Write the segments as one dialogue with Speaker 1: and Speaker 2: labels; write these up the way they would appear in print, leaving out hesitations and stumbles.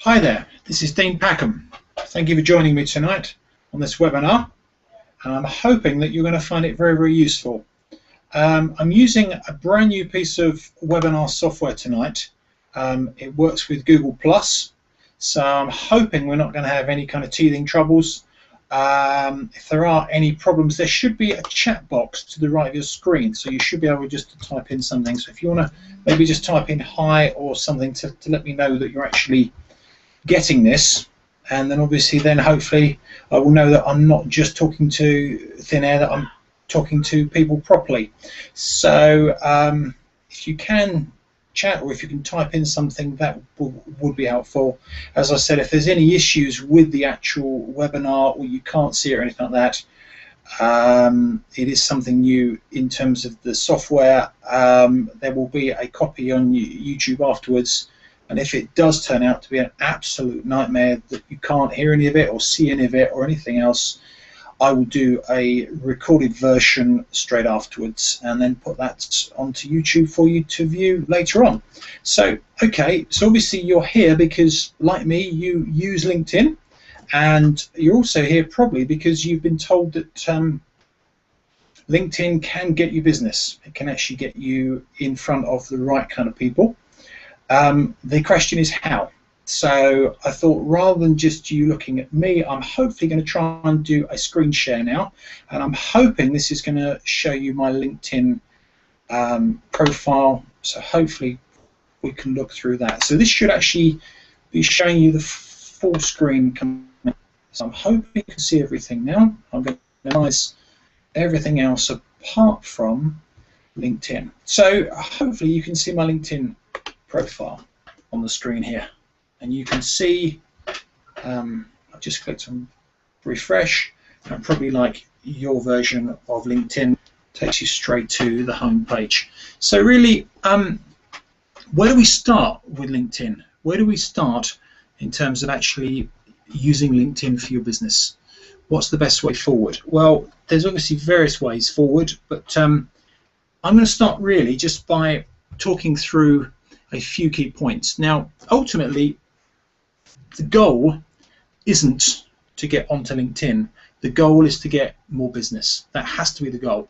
Speaker 1: Hi there, this is Dean Packham. Thank you for joining me tonight on this webinar, and I'm hoping that you're going to find it very, very useful. I'm using a brand new piece of webinar software tonight. It works with Google+, so I'm hoping we're not going to have any kind of teething troubles. If there are any problems, there should be a chat box to the right of your screen, so you should be able just to type in something. So if you want to maybe just type in hi or something to let me know that you're actually getting this, and then obviously then hopefully I will know that I'm not just talking to thin air, that I'm talking to people properly. So if you can chat or if you can type in something, that would be helpful. As I said, if there's any issues with the actual webinar or you can't see it or anything like that, it is something new in terms of the software. There will be a copy on YouTube afterwards, and if it does turn out to be an absolute nightmare that you can't hear any of it or see any of it or anything else, I will do a recorded version straight afterwards and then put that onto YouTube for you to view later on. So, okay, so obviously you're here because, like me, you use LinkedIn, and you're also here probably because you've been told that LinkedIn can get you business. It can actually get you in front of the right kind of people. The question is how. So I thought, rather than just you looking at me, I'm hopefully going to try and do a screen share now, and I'm hoping this is going to show you my LinkedIn profile. So hopefully we can look through that. So this should actually be showing you the full screen. So I'm hoping you can see everything now. I'm going to minimize everything else apart from LinkedIn. So hopefully you can see my LinkedIn profile on the screen here, and you can see I've just clicked on refresh, and probably like your version of LinkedIn takes you straight to the home page. So really, where do we start with LinkedIn? Where do we start in terms of actually using LinkedIn for your business? What's the best way forward? Well, there's obviously various ways forward, but I'm going to start really just by talking through a few key points. Now, ultimately, the goal isn't to get onto LinkedIn. The goal is to get more business. That has to be the goal.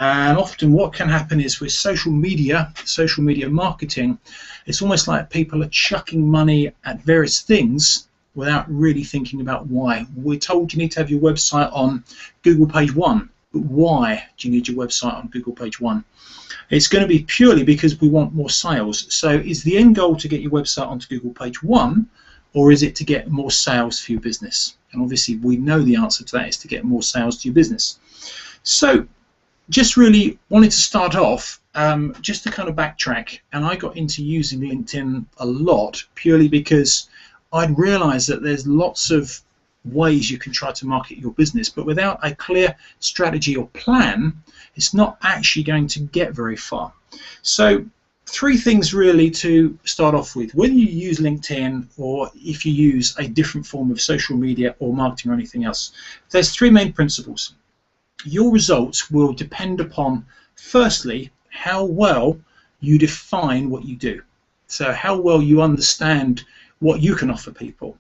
Speaker 1: And often what can happen is with social media marketing, it's almost like people are chucking money at various things without really thinking about why. We're told you need to have your website on Google page 1, but why do you need your website on Google page 1? It's going to be purely because we want more sales. So is the end goal to get your website onto Google page 1, or is it to get more sales for your business? And obviously we know the answer to that is to get more sales to your business. So just really wanted to start off just to kind of backtrack, and I got into using LinkedIn a lot purely because I'd realized that there's lots of ways you can try to market your business, but without a clear strategy or plan, it's not actually going to get very far. So three things really to start off with. Whether you use LinkedIn or if you use a different form of social media or marketing or anything else, there's three main principles. Your results will depend upon, firstly, how well you define what you do. So how well you understand what you can offer people.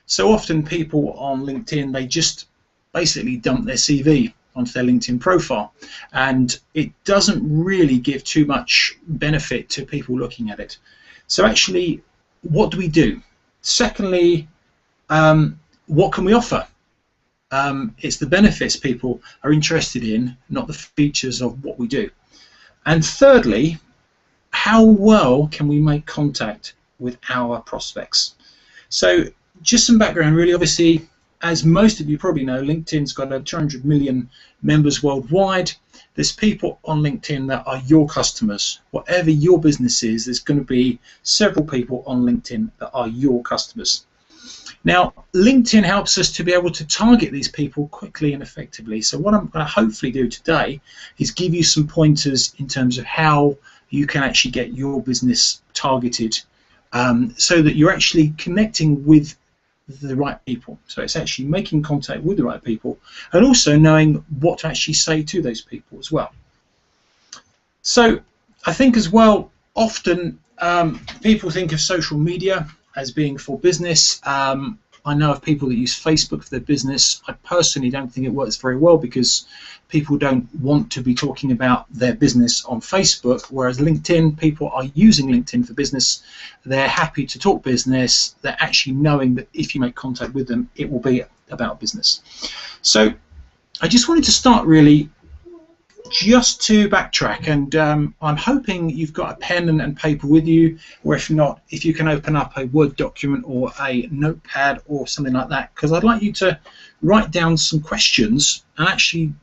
Speaker 1: So often people on LinkedIn, they just basically dump their CV onto their LinkedIn profile, and it doesn't really give too much benefit to people looking at it. So actually, what do we do? Secondly, what can we offer? It's the benefits people are interested in, not the features of what we do. And thirdly, how well can we make contact with our prospects? So just some background really. Obviously, as most of you probably know, LinkedIn's got over 200 million members worldwide. There's people on LinkedIn that are your customers. Whatever your business is, there's going to be several people on LinkedIn that are your customers. Now, LinkedIn helps us to be able to target these people quickly and effectively. So what I'm going to hopefully do today is give you some pointers in terms of how you can actually get your business targeted so that you're actually connecting with the right people. So it's actually making contact with the right people and also knowing what to actually say to those people as well. So I think as well, often people think of social media as being for business. I know of people that use Facebook for their business. I personally don't think it works very well because people don't want to be talking about their business on Facebook, whereas LinkedIn, people are using LinkedIn for business. They're happy to talk business. They're actually knowing that if you make contact with them, it will be about business. So I just wanted to start really just to backtrack, and I'm hoping you've got a pen and paper with you, or if not, if you can open up a Word document or a notepad or something like that, because I'd like you to write down some questions and actually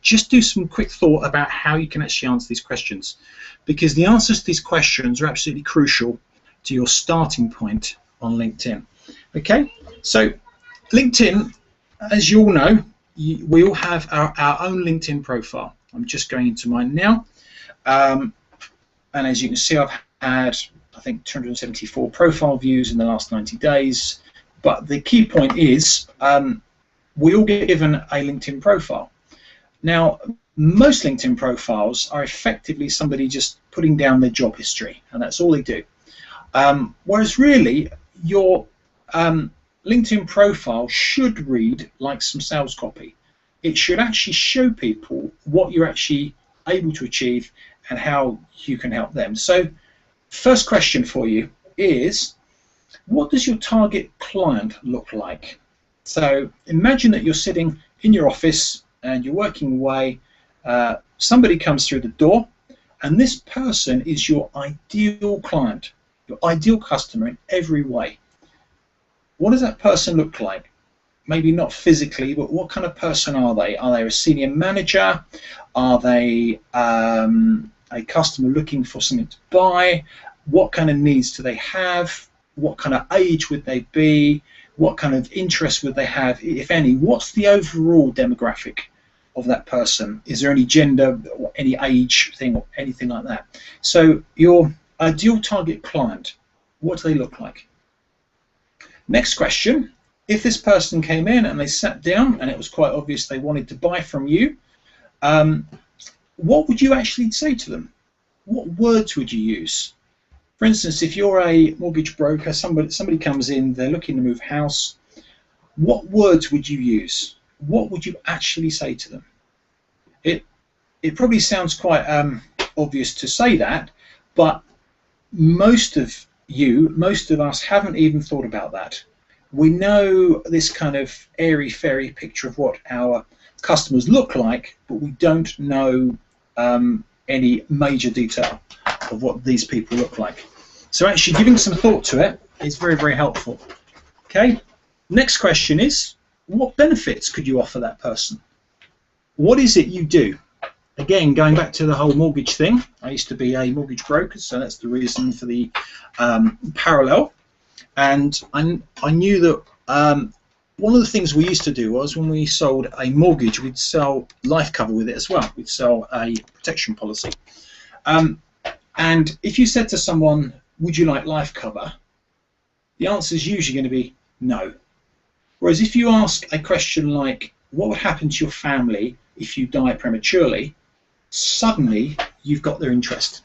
Speaker 1: just do some quick thought about how you can actually answer these questions, because the answers to these questions are absolutely crucial to your starting point on LinkedIn. Okay, so LinkedIn, as you all know, we all have our own LinkedIn profile. I'm just going into mine now, and as you can see, I've had, I think, 274 profile views in the last 90 days. But the key point is, we all get given a LinkedIn profile. Now, most LinkedIn profiles are effectively somebody just putting down their job history, and that's all they do. Whereas really, your LinkedIn profile should read like some sales copy. It should actually show people what you're actually able to achieve and how you can help them. So, first question for you is, what does your target client look like? So, imagine that you're sitting in your office and you're working away. Somebody comes through the door, and this person is your ideal client, your ideal customer in every way. What does that person look like? Maybe not physically, but what kind of person are they? Are they a senior manager? Are they a customer looking for something to buy? What kind of needs do they have? What kind of age would they be? What kind of interest would they have, if any? What's the overall demographic of that person? Is there any gender or any age thing or anything like that? So your ideal target client, what do they look like? Next question. If this person came in and they sat down and it was quite obvious they wanted to buy from you, what would you actually say to them? What words would you use? For instance, if you're a mortgage broker, somebody comes in, they're looking to move house, what words would you use? What would you actually say to them? It probably sounds quite obvious to say that, but most of us haven't even thought about that. We know this kind of airy-fairy picture of what our customers look like, but we don't know any major detail of what these people look like. So actually giving some thought to it is very, very helpful. Okay, next question is, what benefits could you offer that person? What is it you do? Again, going back to the whole mortgage thing, I used to be a mortgage broker, so that's the reason for the parallel. And I knew that one of the things we used to do was when we sold a mortgage, we'd sell life cover with it as well. We'd sell a protection policy. And if you said to someone, would you like life cover? The answer is usually going to be no. Whereas if you ask a question like, what would happen to your family if you die prematurely? Suddenly, you've got their interest.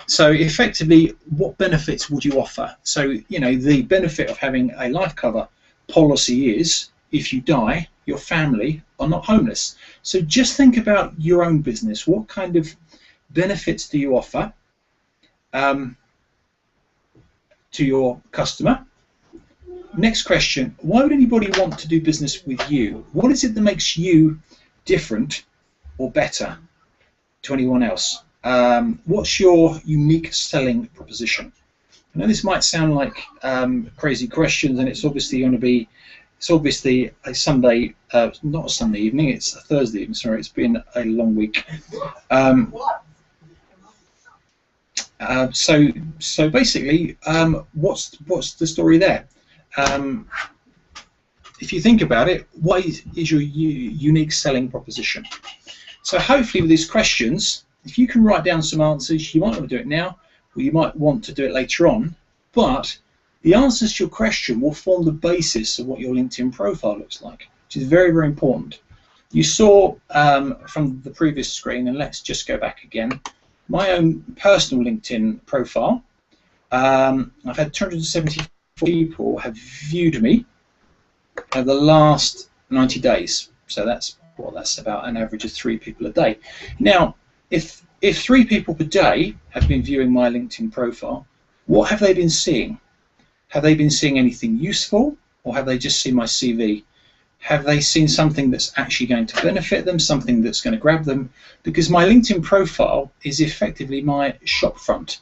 Speaker 1: So effectively, what benefits would you offer? So, you know, the benefit of having a life cover policy is, if you die, your family are not homeless. So just think about your own business. What kind of benefits do you offer to your customer? Next question, why would anybody want to do business with you? What is it that makes you different or better to anyone else? What's your unique selling proposition? I know this might sound like crazy questions, and it's obviously going to be, it's obviously a Sunday, not a Sunday evening, it's a Thursday evening, sorry, it's been a long week. So basically, what's the story there? If you think about it, what is your unique selling proposition? So hopefully with these questions, if you can write down some answers, you might want to do it now, or you might want to do it later on, but the answers to your question will form the basis of what your LinkedIn profile looks like, which is very, very important. You saw from the previous screen, and let's just go back again, my own personal LinkedIn profile. I've had 274 people have viewed me over the last 90 days. So that's about an average of 3 people a day. Now, if 3 people per day have been viewing my LinkedIn profile, what have they been seeing? Have they been seeing anything useful, or have they just seen my CV? Have they seen something that's actually going to benefit them, something that's going to grab them? Because my LinkedIn profile is effectively my shop front.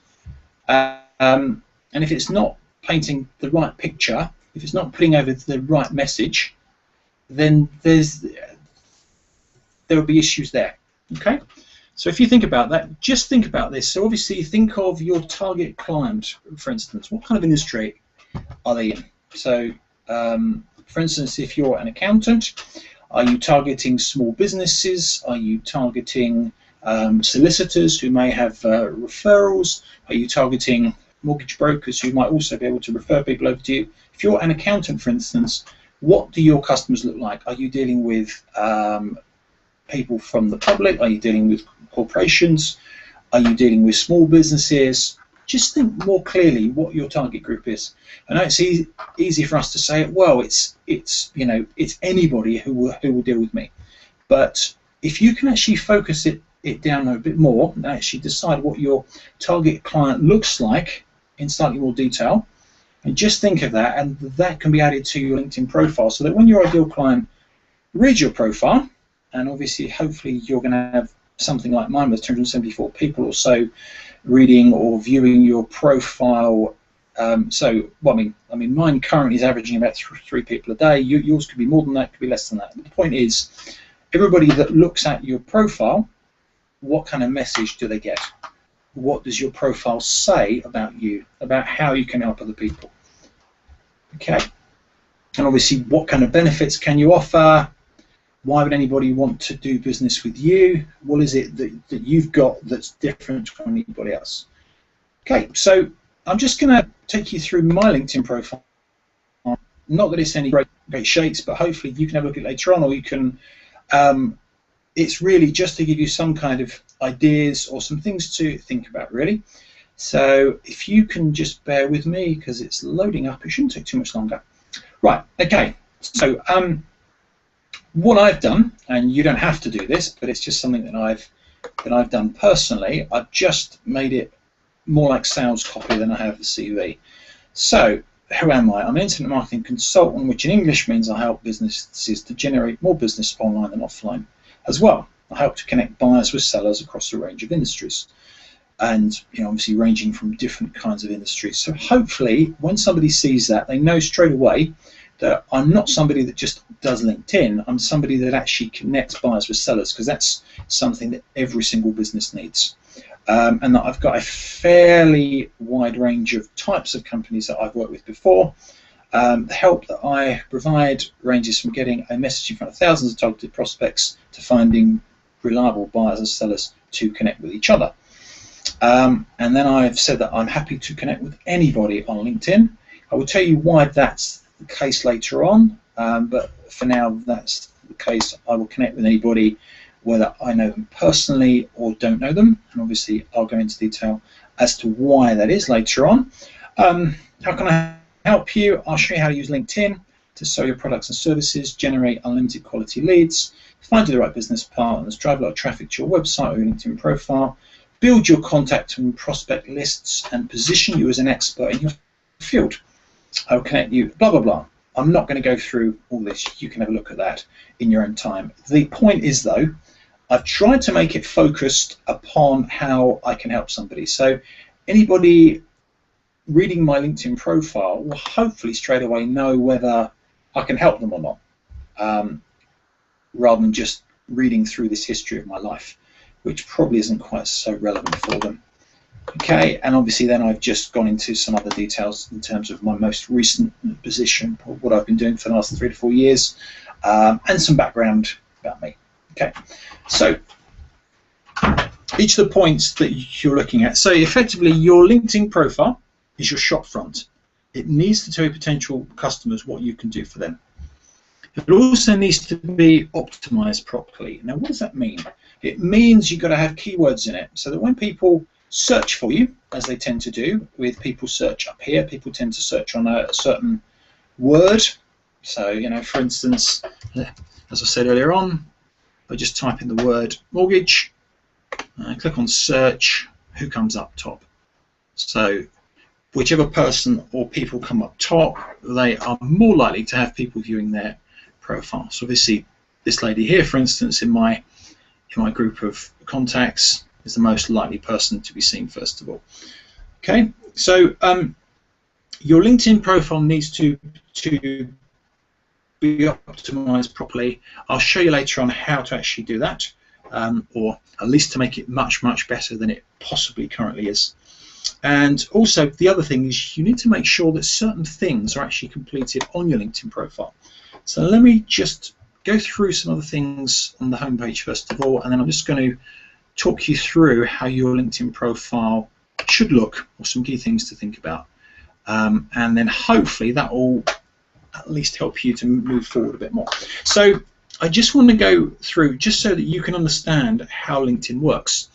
Speaker 1: And if it's not painting the right picture, if it's not putting over the right message, then there will be issues there. Okay? So if you think about that, just think about this. So obviously think of your target client, for instance. What kind of industry are they in? So for instance, if you're an accountant, are you targeting small businesses? Are you targeting solicitors who may have referrals? Are you targeting mortgage brokers who might also be able to refer people over to you? If you're an accountant, for instance, what do your customers look like? Are you dealing with people from the public? Are you dealing with corporations? Are you dealing with small businesses? Just think more clearly what your target group is. I know it's easy for us to say, well, it's anybody who will deal with me. But if you can actually focus it down a bit more and actually decide what your target client looks like in slightly more detail, and just think of that, and that can be added to your LinkedIn profile, so that when your ideal client reads your profile, and obviously hopefully you're going to have something like mine with 274 people or so reading or viewing your profile. Mine currently is averaging about 3 people a day. Yours could be more than that, could be less than that. But the point is, everybody that looks at your profile, what kind of message do they get? What does your profile say about you, about how you can help other people? Okay, and obviously what kind of benefits can you offer? Why would anybody want to do business with you? What is it that you've got that's different from anybody else? Okay, so I'm just going to take you through my LinkedIn profile. Not that it's any great shakes, but hopefully you can have a look at it later on, or you can. It's really just to give you some kind of ideas or some things to think about, really. So if you can just bear with me, because it's loading up, it shouldn't take too much longer. Right, okay, so what I've done, and you don't have to do this, but it's just something that I've done personally. I've just made it more like sales copy than I have the CV. So who am I? I'm an internet marketing consultant, which in English means I help businesses to generate more business online than offline as well. I help to connect buyers with sellers across a range of industries, and obviously ranging from different kinds of industries. So hopefully when somebody sees that, they know straight away that I'm not somebody that just does LinkedIn. I'm somebody that actually connects buyers with sellers, because that's something that every single business needs. And that I've got a fairly wide range of types of companies that I've worked with before. The help that I provide ranges from getting a message in front of thousands of targeted prospects to finding reliable buyers and sellers to connect with each other. And then I've said that I'm happy to connect with anybody on LinkedIn. I will tell you why that's the case later on, but for now that's the case. I will connect with anybody, whether I know them personally or don't know them, and obviously I'll go into detail as to why that is later on. How can I help you? I'll show you how to use LinkedIn to sell your products and services, generate unlimited quality leads, find you the right business partners, drive a lot of traffic to your website or your LinkedIn profile, build your contact and prospect lists, and position you as an expert in your field. I'll connect you, blah, blah, blah. I'm not going to go through all this. You can have a look at that in your own time. The point is, though, I've tried to make it focused upon how I can help somebody. So anybody reading my LinkedIn profile will hopefully straight away know whether I can help them or not, rather than just reading through this history of my life, which probably isn't quite so relevant for them. Okay, and obviously then I've just gone into some other details in terms of my most recent position, what I've been doing for the last 3 to 4 years, and some background about me. Okay, so each of the points that you're looking at. So effectively, your LinkedIn profile is your shop front. It needs to tell your potential customers what you can do for them. It also needs to be optimized properly. Now, what does that mean? It means you've got to have keywords in it, so that when people search for you, as they tend to do with people search up here. People tend to search on a certain word. So, you know, for instance, as I said earlier on, I just type in the word mortgage, click on search, who comes up top? So whichever person or people come up top, they are more likely to have people viewing their profile. So obviously this lady here, for instance, in my group of contacts, is the most likely person to be seen first of all. Okay, so your LinkedIn profile needs to be optimized properly. I'll show you later on how to actually do that, or at least to make it much better than it possibly currently is. And also the other thing is you need to make sure that certain things are actually completed on your LinkedIn profile. So let me just go through some other things on the homepage first of all, and then I'm just going to talk you through how your LinkedIn profile should look, or some key things to think about, and then hopefully that will at least help you to move forward a bit more. So I just want to go through just so that you can understand how LinkedIn works,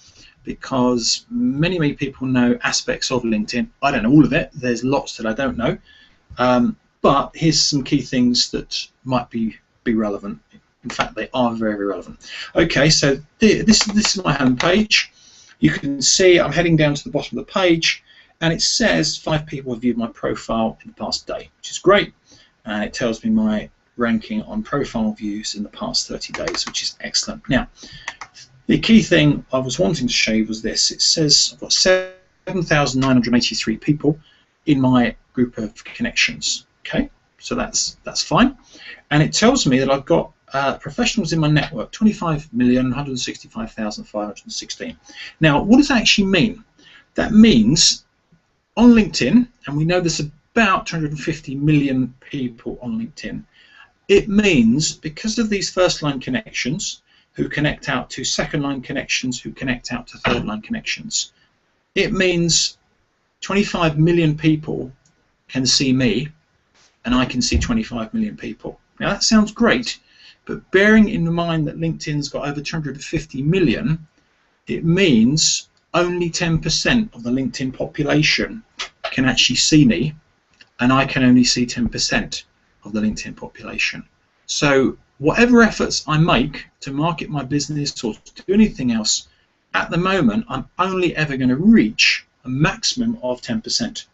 Speaker 1: because many people know aspects of LinkedIn. I don't know all of it. There's lots that I don't know, but here's some key things that might be relevant. In fact, they are very relevant. Okay, so this is my home page. You can see I'm heading down to the bottom of the page, and it says 5 people have viewed my profile in the past day, which is great. And it tells me my ranking on profile views in the past 30 days, which is excellent. Now, the key thing I was wanting to show you was this. It says I've got 7,983 people in my group of connections. Okay, so that's fine. And it tells me that I've got professionals in my network, 25,165,516. Now, what does that actually mean? That means on LinkedIn, and we know there's about 250 million people on LinkedIn, it means because of these first-line connections who connect out to second-line connections, who connect out to third-line connections, it means 25 million people can see me, and I can see 25 million people. Now that sounds great, but bearing in mind that LinkedIn's got over 250 million, it means only 10% of the LinkedIn population can actually see me, and I can only see 10% of the LinkedIn population. So whatever efforts I make to market my business or to do anything else, at the moment I'm only ever going to reach a maximum of 10%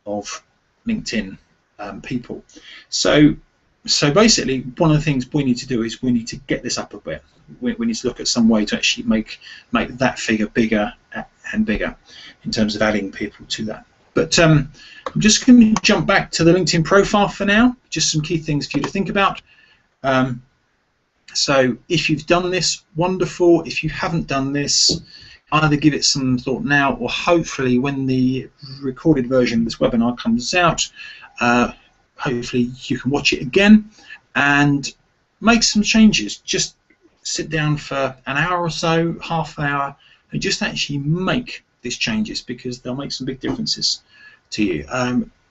Speaker 1: of LinkedIn people. So basically, one of the things we need to do is we need to get this up a bit. We need to look at some way to actually make that figure bigger and bigger in terms of adding people to that. But I'm just going to jump back to the LinkedIn profile for now. Just some key things for you to think about. So if you've done this, wonderful. If you haven't done this, either give it some thought now, or hopefully when the recorded version of this webinar comes out, hopefully you can watch it again and make some changes. Just sit down for an hour or so, half an hour, and just actually make these changes, because they'll make some big differences to you.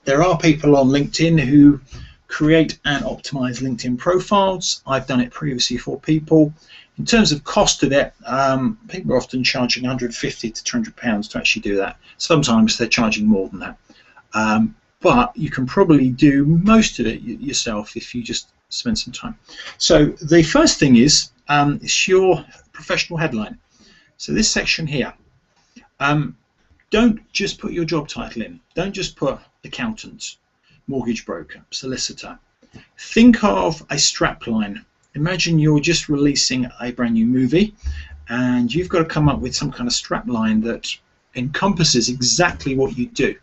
Speaker 1: There are people on LinkedIn who create and optimize LinkedIn profiles. I've done it previously for people. In terms of cost of it, people are often charging 150 to 200 pounds to actually do that. Sometimes they're charging more than that. But you can probably do most of it yourself if you just spend some time. So the first thing is it's your professional headline. So this section here, don't just put your job title in. Don't just put accountant, mortgage broker, solicitor. Think of a strapline. Imagine you're just releasing a brand new movie and you've got to come up with some kind of strapline that encompasses exactly what you do.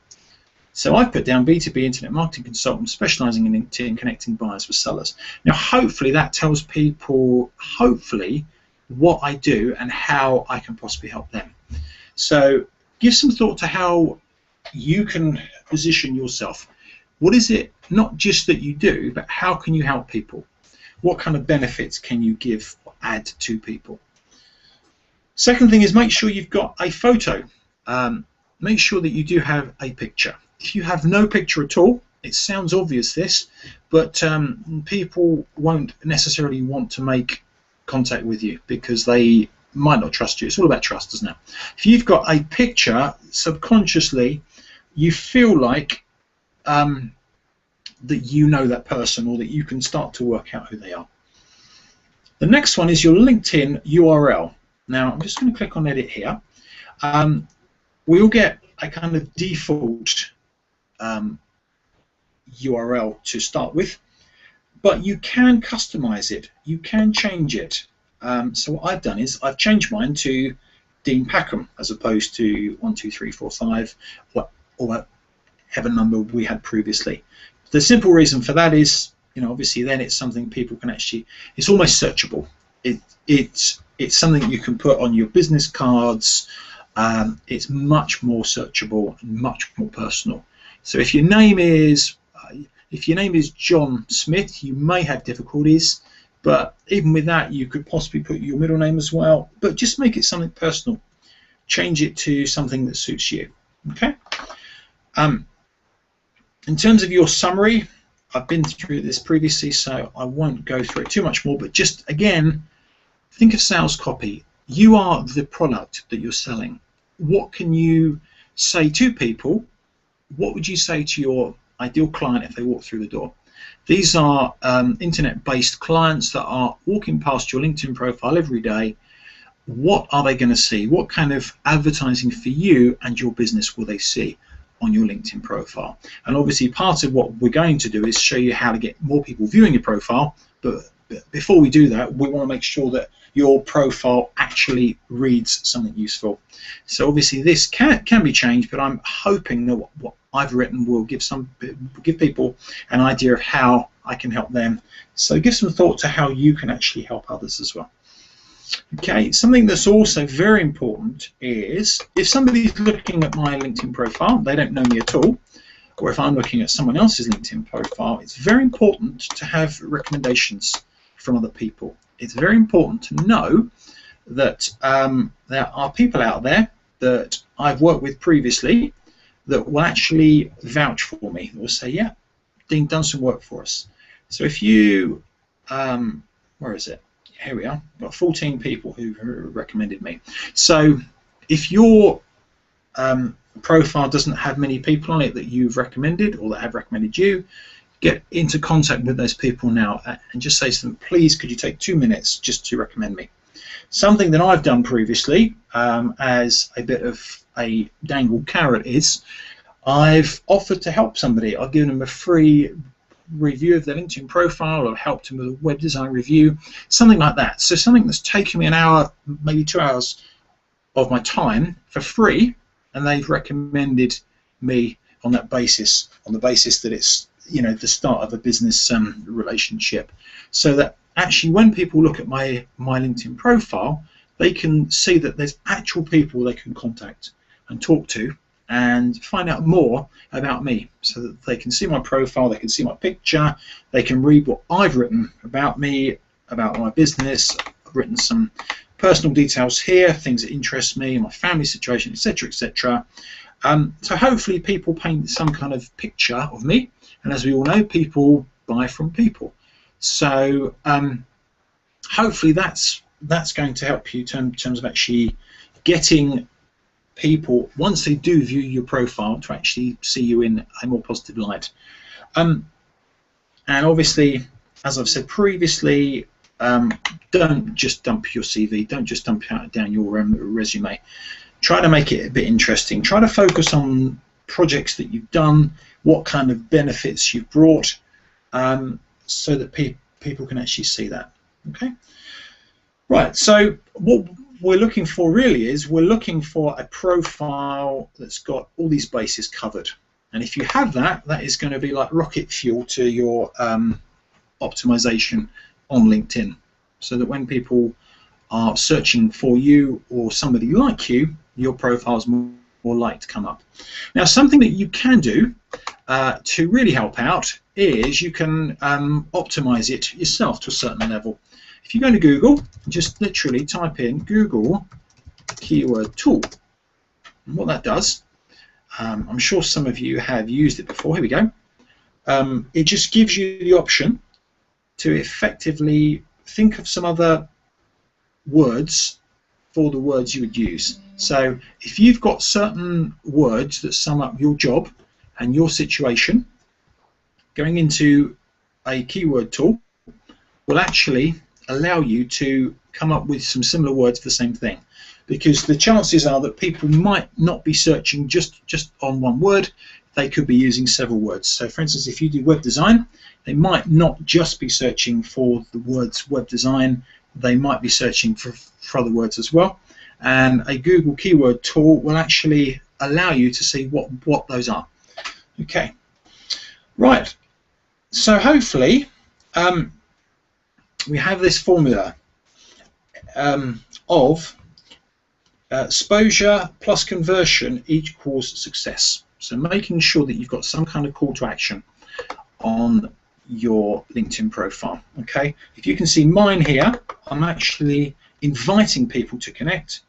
Speaker 1: So I've put down B2B internet marketing consultant specializing in LinkedIn, connecting buyers with sellers. Now hopefully that tells people, hopefully, what I do and how I can possibly help them. So give some thought to how you can position yourself. What is it, not just that you do, but how can you help people? What kind of benefits can you give or add to people? Second thing is make sure you've got a photo. Make sure that you do have a picture. If you have no picture at all, it sounds obvious this, but people won't necessarily want to make contact with you because they might not trust you. It's all about trust, isn't it? If you've got a picture, subconsciously, you feel like that you know that person, or that you can start to work out who they are. The next one is your LinkedIn URL. Now, I'm just going to click on edit here. We'll get a kind of default URL to start with, but you can customize it. You can change it. So what I've done is I've changed mine to Dean Packham as opposed to 12345 or whatever number we had previously. The simple reason for that is, you know, obviously then it's something people can actually, it's almost searchable. It's something you can put on your business cards. It's much more searchable and much more personal. So if your name is John Smith, you may have difficulties, but even with that, you could possibly put your middle name as well. But just make it something personal. Change it to something that suits you. Okay. In terms of your summary, I've been through this previously, so I won't go through it too much more, but just again, think of sales copy. You are the product that you're selling. What can you say to people? What would you say to your ideal client if they walk through the door? These are internet-based clients that are walking past your LinkedIn profile every day. What are they going to see? What kind of advertising for you and your business will they see on your LinkedIn profile? And obviously part of what we're going to do is show you how to get more people viewing your profile, but before we do that, we want to make sure that your profile actually reads something useful. So obviously this can be changed, but I'm hoping that what I've written will give people an idea of how I can help them. So give some thought to how you can actually help others as well. Okay, something that's also very important is if somebody's looking at my LinkedIn profile, they don't know me at all, or if I'm looking at someone else's LinkedIn profile, it's very important to have recommendations from other people. It's very important to know that there are people out there that I've worked with previously that will actually vouch for me. They will say, yeah, Dean done some work for us. So if you, where is it? Here we are. Got 14 people who recommended me. So if your profile doesn't have many people on it that you've recommended or that have recommended you, get into contact with those people now and just say to them, please, could you take 2 minutes just to recommend me? Something that I've done previously as a bit of a dangled carrot is I've offered to help somebody. I've given them a free review of their LinkedIn profile, or helped them with a web design review, something like that. So something that's taken me an hour, maybe 2 hours of my time for free, and they've recommended me on that basis, on the basis that it's, you know, the start of a business relationship. So that actually when people look at my LinkedIn profile, they can see that there's actual people they can contact and talk to and find out more about me, so that they can see my profile, they can see my picture, they can read what I've written about me, about my business. I've written some personal details here, things that interest me, my family situation, etc., etc. So hopefully people paint some kind of picture of me, and as we all know, people buy from people. So hopefully that's going to help you in terms of actually getting people, once they do view your profile, to actually see you in a more positive light. And obviously, as I've said previously, don't just dump your CV, don't just dump down your resume. Try to make it a bit interesting. Try to focus on projects that you've done, what kind of benefits you've brought, so that people can actually see that. Okay. Right. So what we're looking for really is we're looking for a profile that's got all these bases covered. And if you have that, that is going to be like rocket fuel to your optimization on LinkedIn, so that when people are searching for you or somebody like you, your profile is more likely to come up. Now, something that you can do to really help out is you can optimize it yourself to a certain level. If you go to Google, just literally type in Google keyword tool. And what that does, I'm sure some of you have used it before. Here we go. It just gives you the option to effectively think of some other words for the words you would use. So if you've got certain words that sum up your job and your situation, going into a keyword tool will actually allow you to come up with some similar words for the same thing, because the chances are that people might not be searching just on one word. They could be using several words. So for instance, if you do web design, they might not just be searching for the words web design, they might be searching for other words as well. And a Google keyword tool will actually allow you to see what those are. Okay, right. So hopefully we have this formula of exposure plus conversion equals success. So making sure that you've got some kind of call to action on your LinkedIn profile. Okay, if you can see mine here, I'm actually inviting people to connect.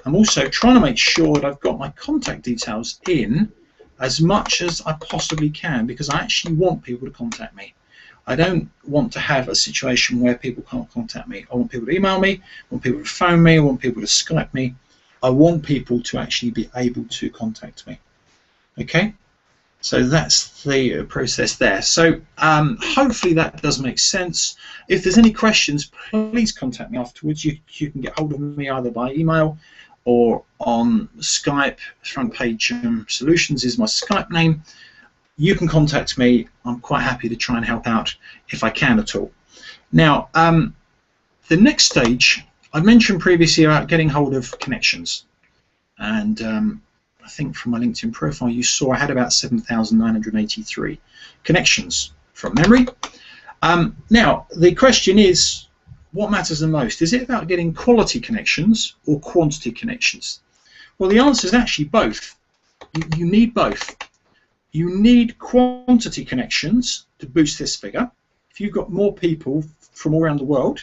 Speaker 1: I'm also trying to make sure that I've got my contact details in as much as I possibly can, because I actually want people to contact me. I don't want to have a situation where people can't contact me. I want people to email me, I want people to phone me, I want people to Skype me. I want people to actually be able to contact me. Okay, so that's the process there. So hopefully that does make sense. If there's any questions, please contact me afterwards. You can get hold of me either by email or on Skype. Front Page Solutions is my Skype name. You can contact me. I'm quite happy to try and help out if I can at all. Now, the next stage, I mentioned previously about getting hold of connections. And I think from my LinkedIn profile, you saw I had about 7,983 connections from memory. Now, the question is, what matters the most? Is it about getting quality connections or quantity connections? Well, the answer is actually both. You need both. You need quantity connections to boost this figure. If you've got more people from all around the world,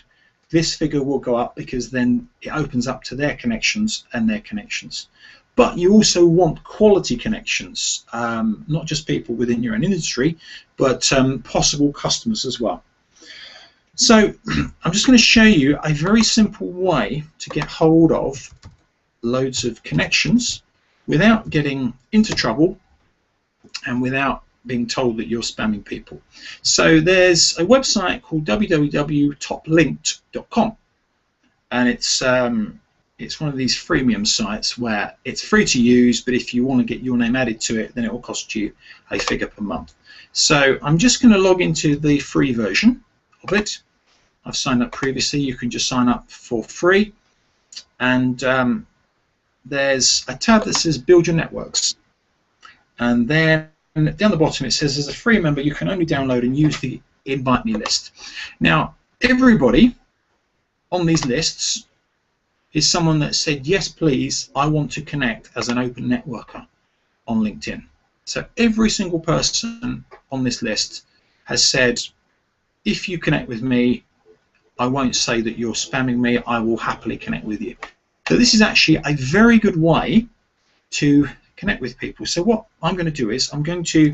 Speaker 1: this figure will go up, because then it opens up to their connections and their connections. But you also want quality connections, not just people within your own industry, but possible customers as well. So I'm just going to show you a very simple way to get hold of loads of connections without getting into trouble and without being told that you're spamming people. So there's a website called www.toplinked.com, and it's one of these freemium sites where it's free to use, but if you want to get your name added to it, then it will cost you a figure per month. So I'm just going to log into the free version of it. I've signed up previously. You can just sign up for free, and there's a tab that says Build Your Networks, and then down the bottom it says, as a free member, you can only download and use the Invite Me list. Now, everybody on these lists is someone that said, yes, please, I want to connect as an open networker on LinkedIn. So every single person on this list has said, if you connect with me, I won't say that you're spamming me, I will happily connect with you. So this is actually a very good way to connect with people. So what I'm going to do is I'm going to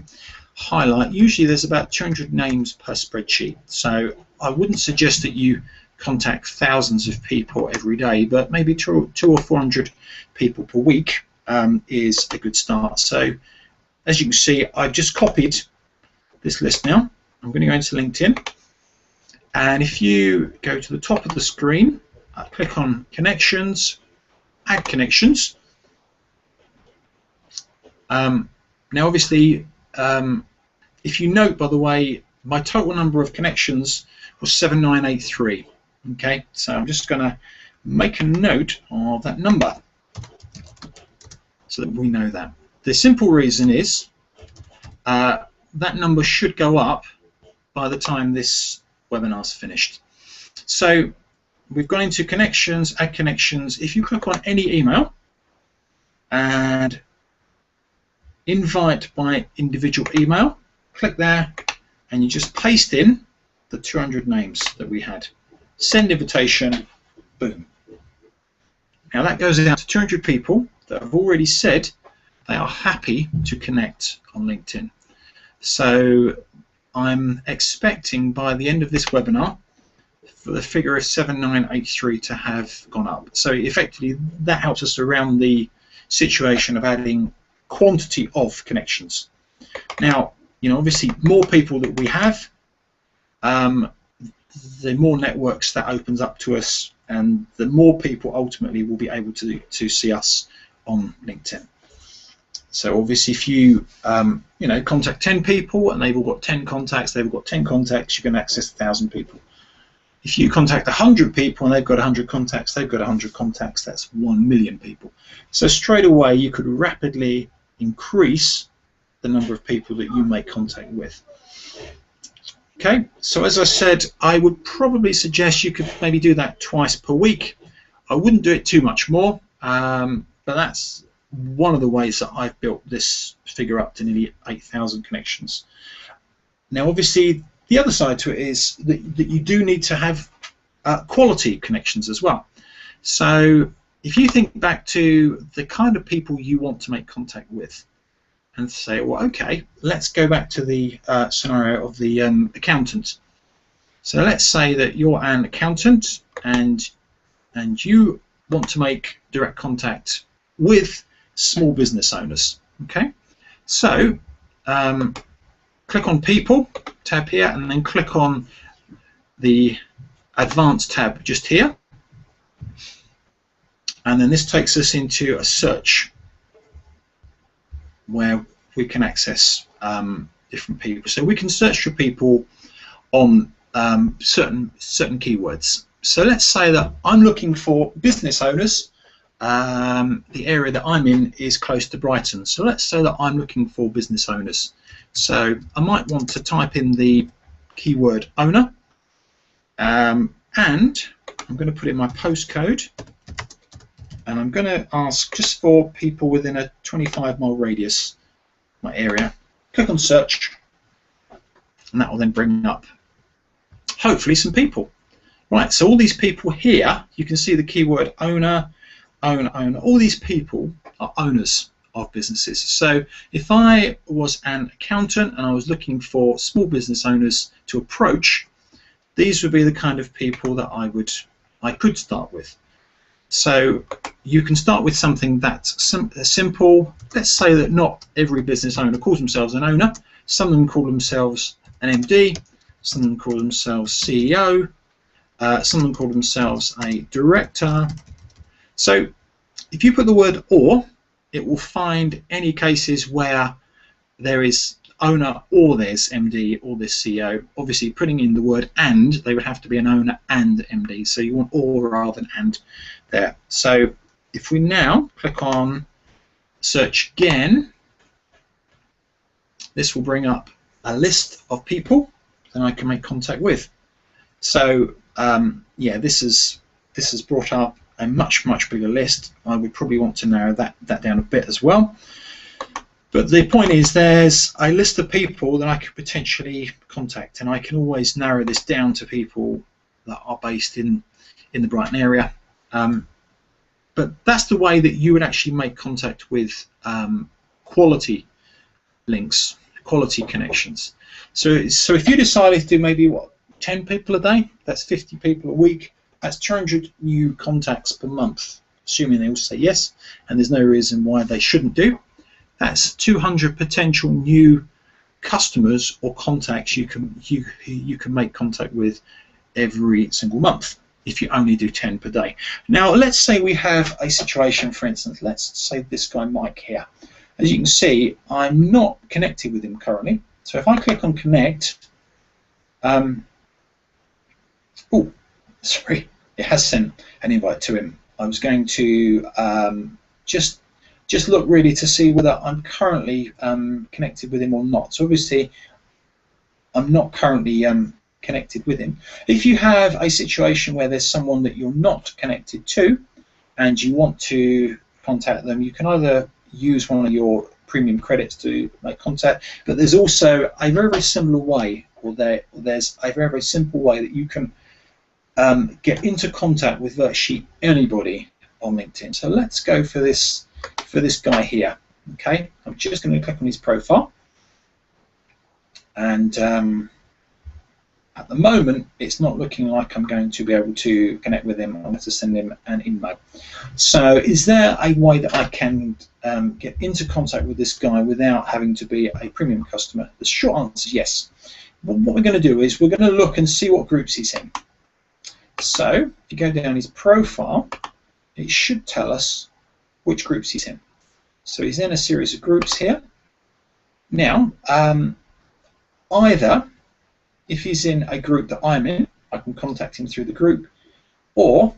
Speaker 1: highlight, usually there's about 200 names per spreadsheet, so I wouldn't suggest that you contact thousands of people every day, but maybe 200 or 400 people per week is a good start. So as you can see, I've just copied this list now. I'm going to go into LinkedIn, and if you go to the top of the screen, click on Connections, Add Connections. Now obviously, if you note, by the way, my total number of connections was 7,983. Okay, so I'm just going to make a note of that number so that we know that. The simple reason is that number should go up by the time this webinar's finished. So we've gone into Connections, Add Connections. If you click on any email and invite by individual email, click there, and you just paste in the 200 names that we had. Send invitation, boom. Now that goes out to 200 people that have already said they are happy to connect on LinkedIn. So I'm expecting by the end of this webinar for the figure of 7983 to have gone up. So effectively, that helps us around the situation of adding quantity of connections. Now, obviously, more people that we have, the more networks that opens up to us, and the more people ultimately will be able to see us on LinkedIn. So obviously, if you contact 10 people and they've all got 10 contacts, you can access 1,000 people. If you contact 100 people and they've got 100 contacts, that's 1 million people. So straight away, you could rapidly increase the number of people that you make contact with. Okay, so as I said, I would probably suggest you could maybe do that twice per week. I wouldn't do it too much more, but that's one of the ways that I've built this figure up to nearly 8,000 connections. Now, obviously, the other side to it is that you do need to have quality connections as well. So if you think back to the kind of people you want to make contact with, and say, well, okay, let's go back to the scenario of the accountant. So let's say that you're an accountant and you want to make direct contact with small business owners. Okay, so click on People tab here, and then click on the Advanced tab just here, and then this takes us into a search where we can access different people. So we can search for people on certain keywords. So let's say that I'm looking for business owners. The area that I'm in is close to Brighton. So let's say that I'm looking for business owners. So I might want to type in the keyword owner, and I'm going to put in my postcode, and I'm going to ask just for people within a 25-mile radius, my area. Click on search, and that will then bring up hopefully some people. Right, so all these people here, you can see the keyword owner, owner. All these people are owners of businesses. So if I was an accountant and I was looking for small business owners to approach, these would be the kind of people that I could start with. So you can start with something that's simple. Let's say that not every business owner calls themselves an owner. Some of them call themselves an MD, some of them call themselves CEO, some of them call themselves a director. So if you put the word or, it will find any cases where there is owner or there's MD or there's CEO. Obviously, putting in the word and, they would have to be an owner and MD. So you want or rather than and there. So if we now click on search again, this will bring up a list of people that I can make contact with. So yeah, this has brought up a much bigger list. I would probably want to narrow that down a bit as well. But the point is, there's a list of people that I could potentially contact, and I can always narrow this down to people that are based in the Brighton area. But that's the way that you would actually make contact with quality links, quality connections. So if you decided to do maybe 10 people a day, that's 50 people a week, that's 200 new contacts per month, assuming they all say yes, and there's no reason why they shouldn't do. That's 200 potential new customers or contacts you can make contact with every single month if you only do 10 per day. Now let's say we have a situation, for instance, let's say this guy Mike here. As you can see, I'm not connected with him currently. So if I click on connect, oh, sorry, it has sent an invite to him. I was going to just look really to see whether I'm currently connected with him or not. So obviously I'm not currently connected with him. If you have a situation where there's someone that you're not connected to and you want to contact them, you can either use one of your premium credits to make contact, but there's also a very similar way, or there's a very simple way that you can get into contact with virtually anybody on LinkedIn. So let's go for this guy here. Okay, I'm just going to click on his profile, and At the moment, it's not looking like I'm going to be able to connect with him. I'll have to send him an email. So is there a way that I can get into contact with this guy without having to be a premium customer? The short answer is yes. What we're going to do is we're going to look and see what groups he's in. So if you go down his profile, it should tell us which groups he's in. So he's in a series of groups here. Now, either if he's in a group that I'm in, I can contact him through the group, or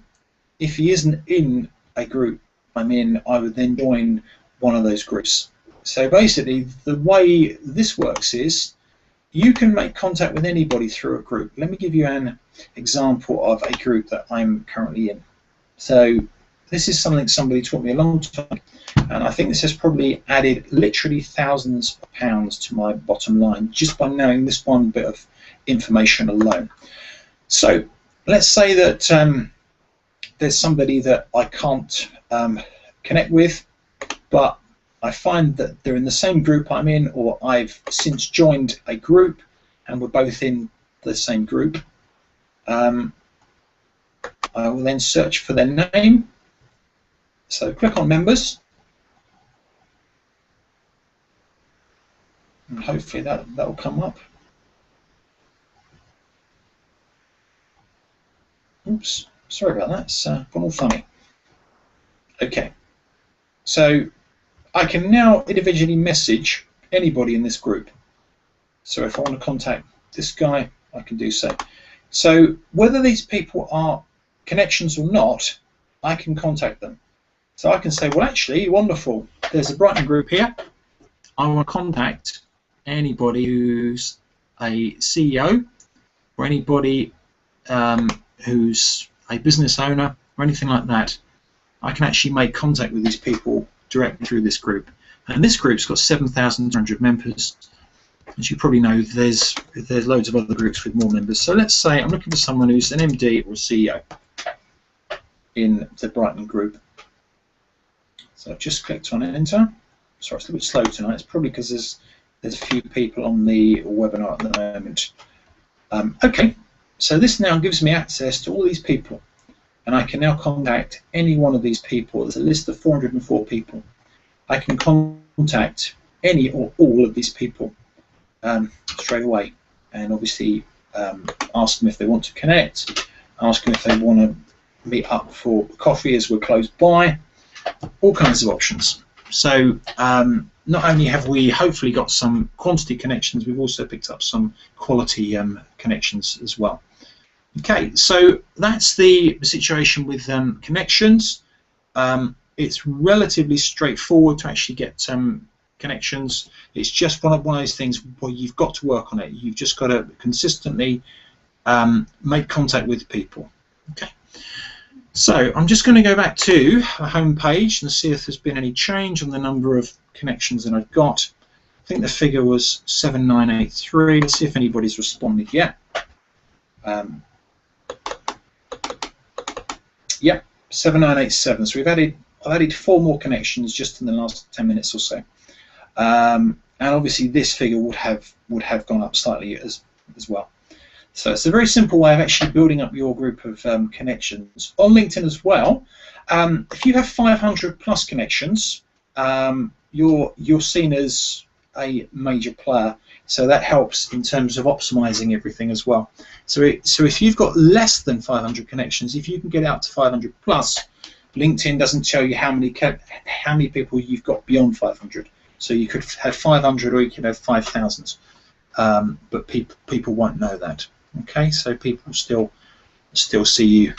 Speaker 1: if he isn't in a group I'm in, I would then join one of those groups. So basically, the way this works is you can make contact with anybody through a group. Let me give you an example of a group that I'm currently in. So this is something somebody taught me a long time, and I think this has probably added literally thousands of pounds to my bottom line just by knowing this one bit of information alone. So let's say that there's somebody that I can't connect with, but I find that they're in the same group I'm in, or I've since joined a group and we're both in the same group. I will then search for their name. So click on members, and hopefully that will come up. Oops, sorry about that, it's gone all funny. Okay, so I can now individually message anybody in this group. So if I want to contact this guy, I can do so. So whether these people are connections or not, I can contact them. So I can say, well, actually, wonderful, there's a Brighton group here. I want to contact anybody who's a CEO or anybody who's a business owner or anything like that. I can actually make contact with these people directly through this group. And this group's got 7,200 members. As you probably know, there's loads of other groups with more members. So let's say I'm looking for someone who's an MD or a CEO in the Brighton group. So I've just clicked on enter. Sorry, it's a little bit slow tonight. It's probably because there's a few people on the webinar at the moment. Okay, so this now gives me access to all these people, and I can now contact any one of these people. There's a list of 404 people. I can contact any or all of these people straight away, and obviously ask them if they want to connect, ask them if they want to meet up for coffee as we're close by, all kinds of options. So not only have we hopefully got some quantity connections, we've also picked up some quality connections as well. Okay, so that's the situation with connections. It's relatively straightforward to actually get connections. It's just one of those things where you've got to work on it. You've just got to consistently make contact with people. Okay. So I'm just going to go back to the home page and see if there's been any change on the number of connections that I've got. I think the figure was 7983. Let's see if anybody's responded yet. Yep, 7987. So I've added 4 more connections just in the last 10 minutes or so. And obviously this figure would have gone up slightly as well. So it's a very simple way of actually building up your group of connections. On LinkedIn as well, if you have 500 plus connections, you're seen as a major player. So that helps in terms of optimizing everything as well. So if you've got less than 500 connections, if you can get out to 500 plus, LinkedIn doesn't tell you how many people you've got beyond 500. So you could have 500 or you could have 5,000, but people won't know that. Okay, so people still see you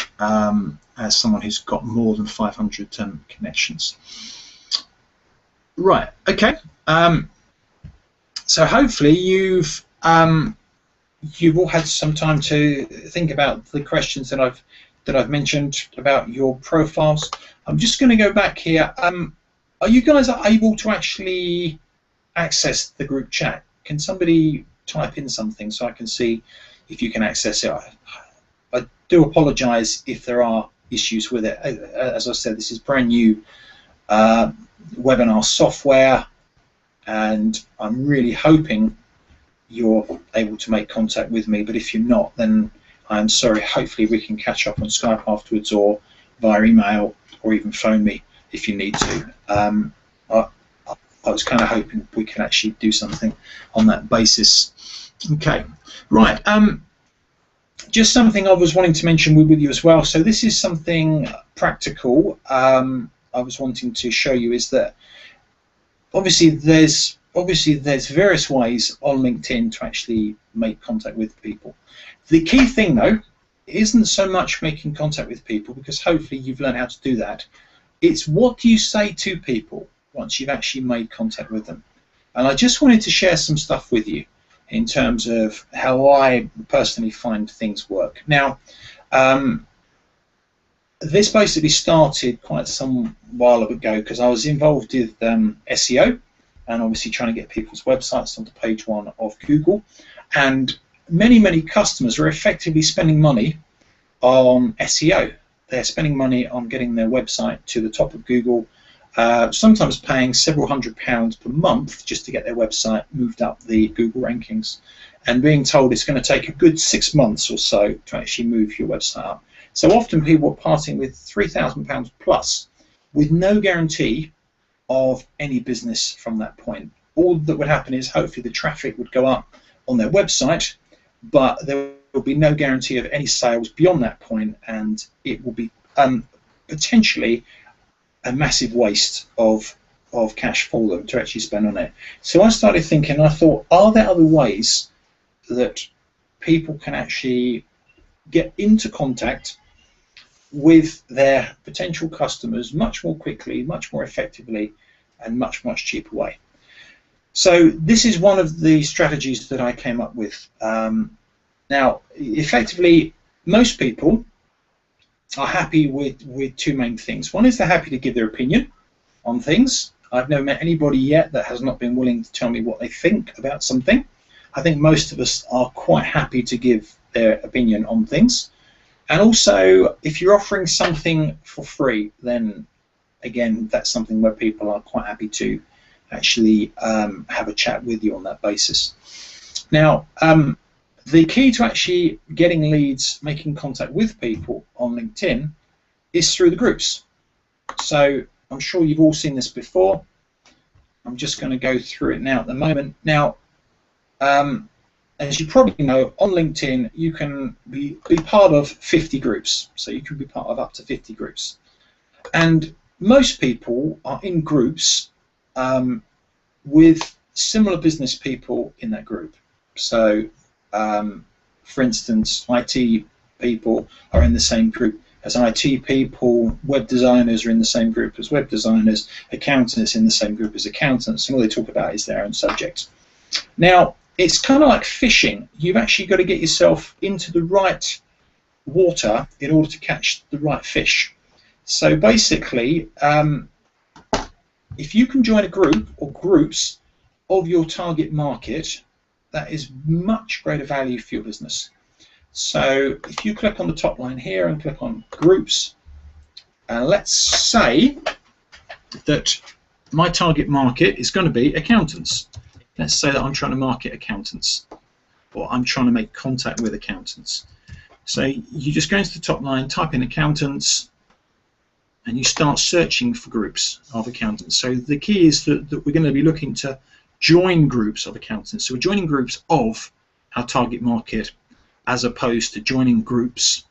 Speaker 1: as someone who's got more than 500 connections. Right. Okay. So hopefully you've all had some time to think about the questions that I've mentioned about your profiles. I'm just going to go back here. Are you guys able to actually access the group chat? Can somebody type in something so I can see if you can access it? I do apologise if there are issues with it. As I said, this is brand new webinar software, and I'm really hoping you're able to make contact with me, but if you're not, then I'm sorry. Hopefully we can catch up on Skype afterwards, or via email, or even phone me if you need to. I was kind of hoping we could actually do something on that basis. Okay, right. Just something I was wanting to mention with you as well. So this is something practical I was wanting to show you, is that obviously there's various ways on LinkedIn to actually make contact with people. The key thing though isn't so much making contact with people, because hopefully you've learned how to do that. It's what do you say to people once you've actually made contact with them. And I just wanted to share some stuff with you in terms of how I personally find things work. Now, this basically started quite some while ago because I was involved with SEO, and obviously trying to get people's websites onto page 1 of Google. And many customers are effectively spending money on SEO. They're spending money on getting their website to the top of Google, sometimes paying several £100s per month just to get their website moved up the Google rankings, and being told it's going to take a good 6 months or so to actually move your website up. So often people are parting with £3,000 plus with no guarantee of any business from that point. All that would happen is hopefully the traffic would go up on their website, but there will be no guarantee of any sales beyond that point, and it will be potentially a massive waste of cash for them to actually spend on it. So I started thinking, I thought, are there other ways that people can actually get into contact with their potential customers much more quickly, much more effectively, and much cheaper way? So this is one of the strategies that I came up with. Now, effectively, most people are happy with two main things. One is they're happy to give their opinion on things. I've never met anybody yet that has not been willing to tell me what they think about something. I think most of us are quite happy to give their opinion on things. And also, if you're offering something for free, then again, that's something where people are quite happy to actually have a chat with you on that basis. Now, the key to actually getting leads, making contact with people on LinkedIn, is through the groups. So I'm sure you've all seen this before. I'm just going to go through it now at the moment. Now, as you probably know, on LinkedIn you can be part of 50 groups. So you can be part of up to 50 groups. And most people are in groups with similar business people in that group. So for instance, IT people are in the same group as IT people, web designers are in the same group as web designers, accountants in the same group as accountants, and all they talk about is their own subject. Now, it's kind of like fishing. You've actually got to get yourself into the right water in order to catch the right fish. So basically, if you can join a group or groups of your target market, that is much greater value for your business. So if you click on the top line here and click on groups, let's say that my target market is going to be accountants. Let's say that I'm trying to market accountants, or I'm trying to make contact with accountants. So you just go into the top line, type in accountants, and you start searching for groups of accountants. So the key is that we're going to be looking to join groups of accountants. So we're joining groups of our target market as opposed to joining groups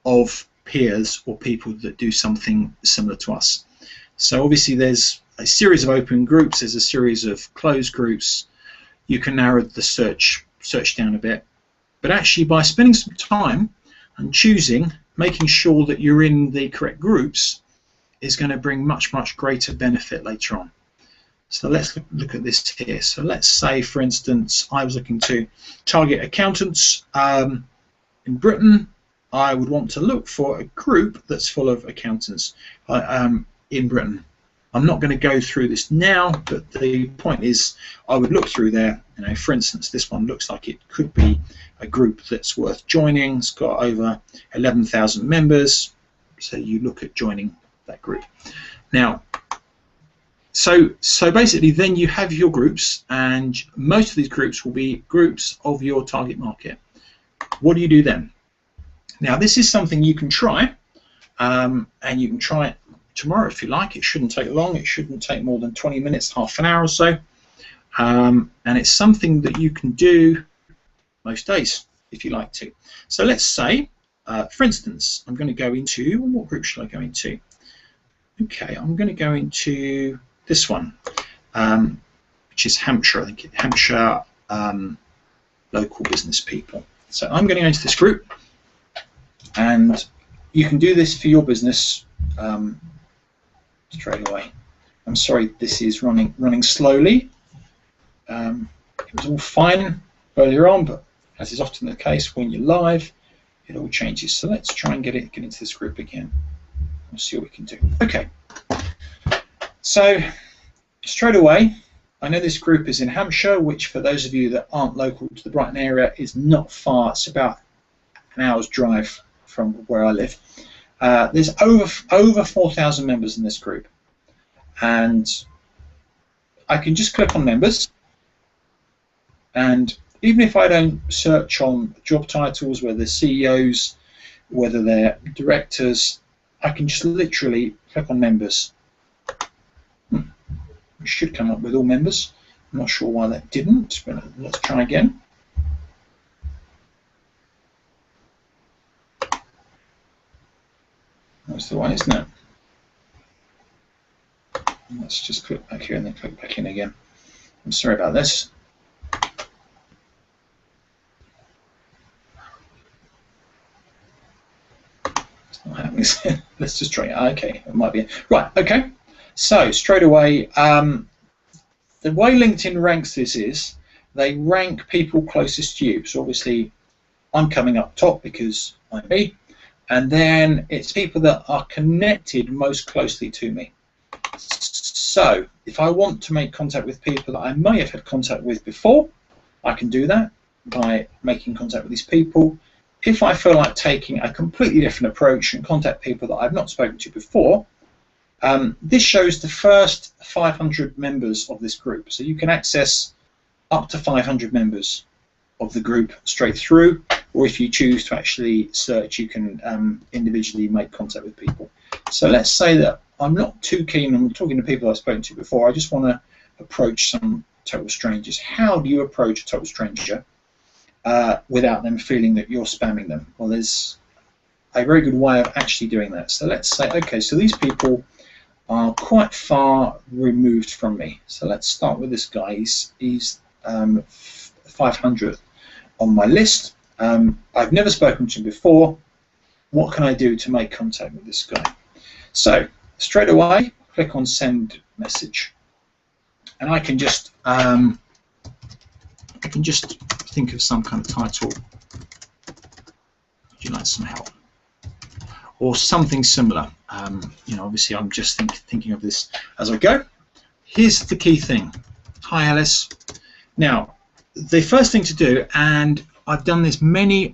Speaker 1: of peers or people that do something similar to us. So obviously there's a series of open groups, there's a series of closed groups. You can narrow the search down a bit. But actually by spending some time and choosing, making sure that you're in the correct groups is going to bring much greater benefit later on. So let's look at this here. So let's say, for instance, I was looking to target accountants in Britain. I would want to look for a group that's full of accountants in Britain. I'm not going to go through this now, but the point is I would look through there. You know, for instance, this one looks like it could be a group that's worth joining. It's got over 11,000 members. So you look at joining that group. Now, So basically, then you have your groups, and most of these groups will be groups of your target market. What do you do then? Now, this is something you can try, and you can try it tomorrow if you like. It shouldn't take long. It shouldn't take more than 20 minutes, half an hour or so. And it's something that you can do most days if you like to. So let's say, for instance, I'm going to go into, what group should I go into? Okay, I'm going to go into this one, which is Hampshire. I think Hampshire local business people. So I'm going to go into this group, and you can do this for your business straight away. I'm sorry, this is running slowly. It was all fine earlier on, but as is often the case when you're live, it all changes. So let's try and get into this group again. We'll see what we can do. Okay. So straight away, I know this group is in Hampshire, which for those of you that aren't local to the Brighton area is not far. It's about an hour's drive from where I live. There's over 4,000 members in this group, and I can just click on members, and even if I don't search on job titles, whether they're CEOs, whether they're directors, I can just literally click on members. It should come up with all members. I'm not sure why that didn't, but let's try again. That's the one, isn't it? Let's just click back here and then click back in again. I'm sorry about this. It's not happening. Let's just try it. Okay, it might be. Right, okay. So straight away, the way LinkedIn ranks this is they rank people closest to you. So obviously I'm coming up top because I'm me, and then it's people that are connected most closely to me. So if I want to make contact with people that I may have had contact with before, I can do that by making contact with these people. If I feel like taking a completely different approach and contact people that I've not spoken to before, this shows the first 500 members of this group. So you can access up to 500 members of the group straight through, or if you choose to actually search, you can individually make contact with people. So let's say that I'm not too keen on talking to people I've spoken to before. I just want to approach some total strangers. How do you approach a total stranger without them feeling that you're spamming them? Well, there's a very good way of actually doing that. So let's say, okay, so these people are quite far removed from me. So let's start with this guy. He's 500th on my list. I've never spoken to him before. What can I do to make contact with this guy? So straight away, click on send message, and I can just think of some kind of title. Would you like some help? Or something similar. You know, obviously I'm just thinking of this as I go. Here's the key thing. Hi Alice. Now, the first thing to do, and I've done this many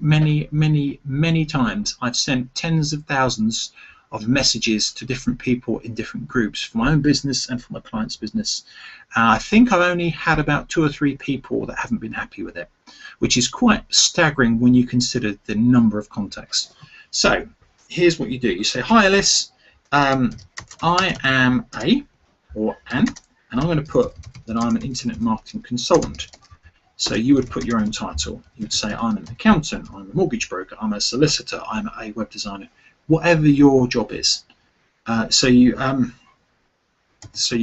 Speaker 1: times, I've sent tens of thousands of messages to different people in different groups for my own business and for my client's business. I think I've only had about 2 or 3 people that haven't been happy with it, which is quite staggering when you consider the number of contacts. So here's what you do. You say, hi Alice, I am a, or an, and I'm going to put that I'm an internet marketing consultant. So you would put your own title. You would say, I'm an accountant, I'm a mortgage broker, I'm a solicitor, I'm a web designer, whatever your job is. So you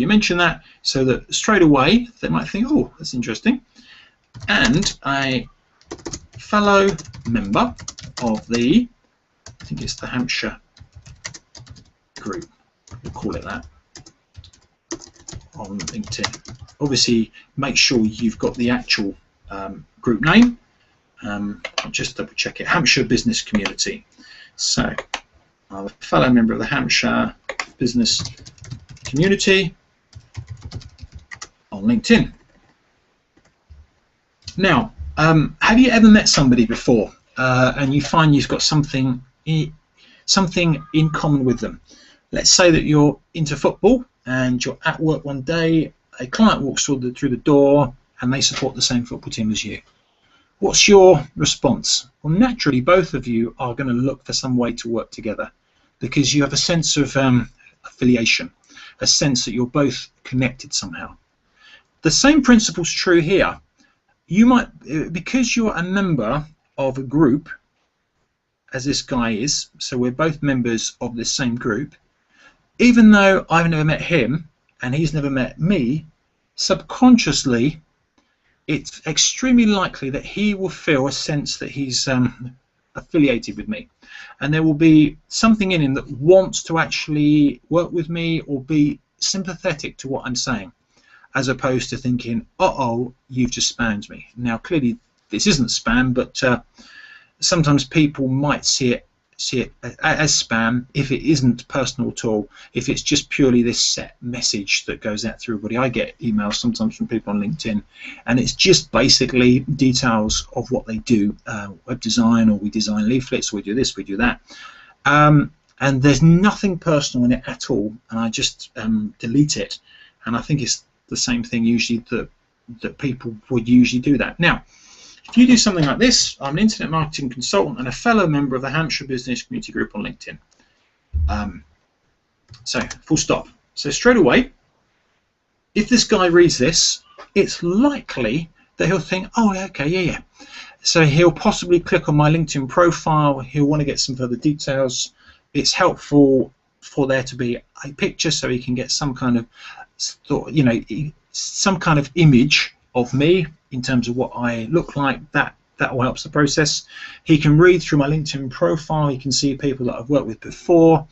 Speaker 1: mention that, so that straight away they might think, oh, that's interesting. And a fellow member of the, I think it's the Hampshire group, we'll call it that, on LinkedIn. Obviously, make sure you've got the actual group name. I'll just double check it. Hampshire Business Community. So, I'm a fellow member of the Hampshire Business Community on LinkedIn. Now, have you ever met somebody before and you find you've got something in common with them? Let's say that you're into football and you're at work one day, a client walks through the door and they support the same football team as you. What's your response? Well, naturally, both of you are going to look for some way to work together because you have a sense of affiliation, a sense that you're both connected somehow. The same principle's true here. You might, because you're a member of a group, as this guy is, so we're both members of this same group, even though I've never met him and he's never met me, subconsciously it's extremely likely that he will feel a sense that he's affiliated with me, and there will be something in him that wants to actually work with me or be sympathetic to what I'm saying, as opposed to thinking, uh-oh, you've just spammed me. Now clearly this isn't spam, but sometimes people might see it as spam if it isn't personal at all, if it's just purely this set message that goes out to everybody. I get emails sometimes from people on LinkedIn and it's just basically details of what they do, web design, or we design leaflets, or we do this, we do that, and there's nothing personal in it at all, and I just delete it. And I think it's the same thing usually that people would usually do that. Now if you do something like this, I'm an internet marketing consultant and a fellow member of the Hampshire Business Community Group on LinkedIn. So, full stop. So straight away, if this guy reads this, it's likely that he'll think, oh, okay, yeah. So he'll possibly click on my LinkedIn profile, he'll want to get some further details. It's helpful for there to be a picture so he can get some kind of, some kind of image of me in terms of what I look like. That will help the process. He can read through my LinkedIn profile, he can see people that I've worked with before,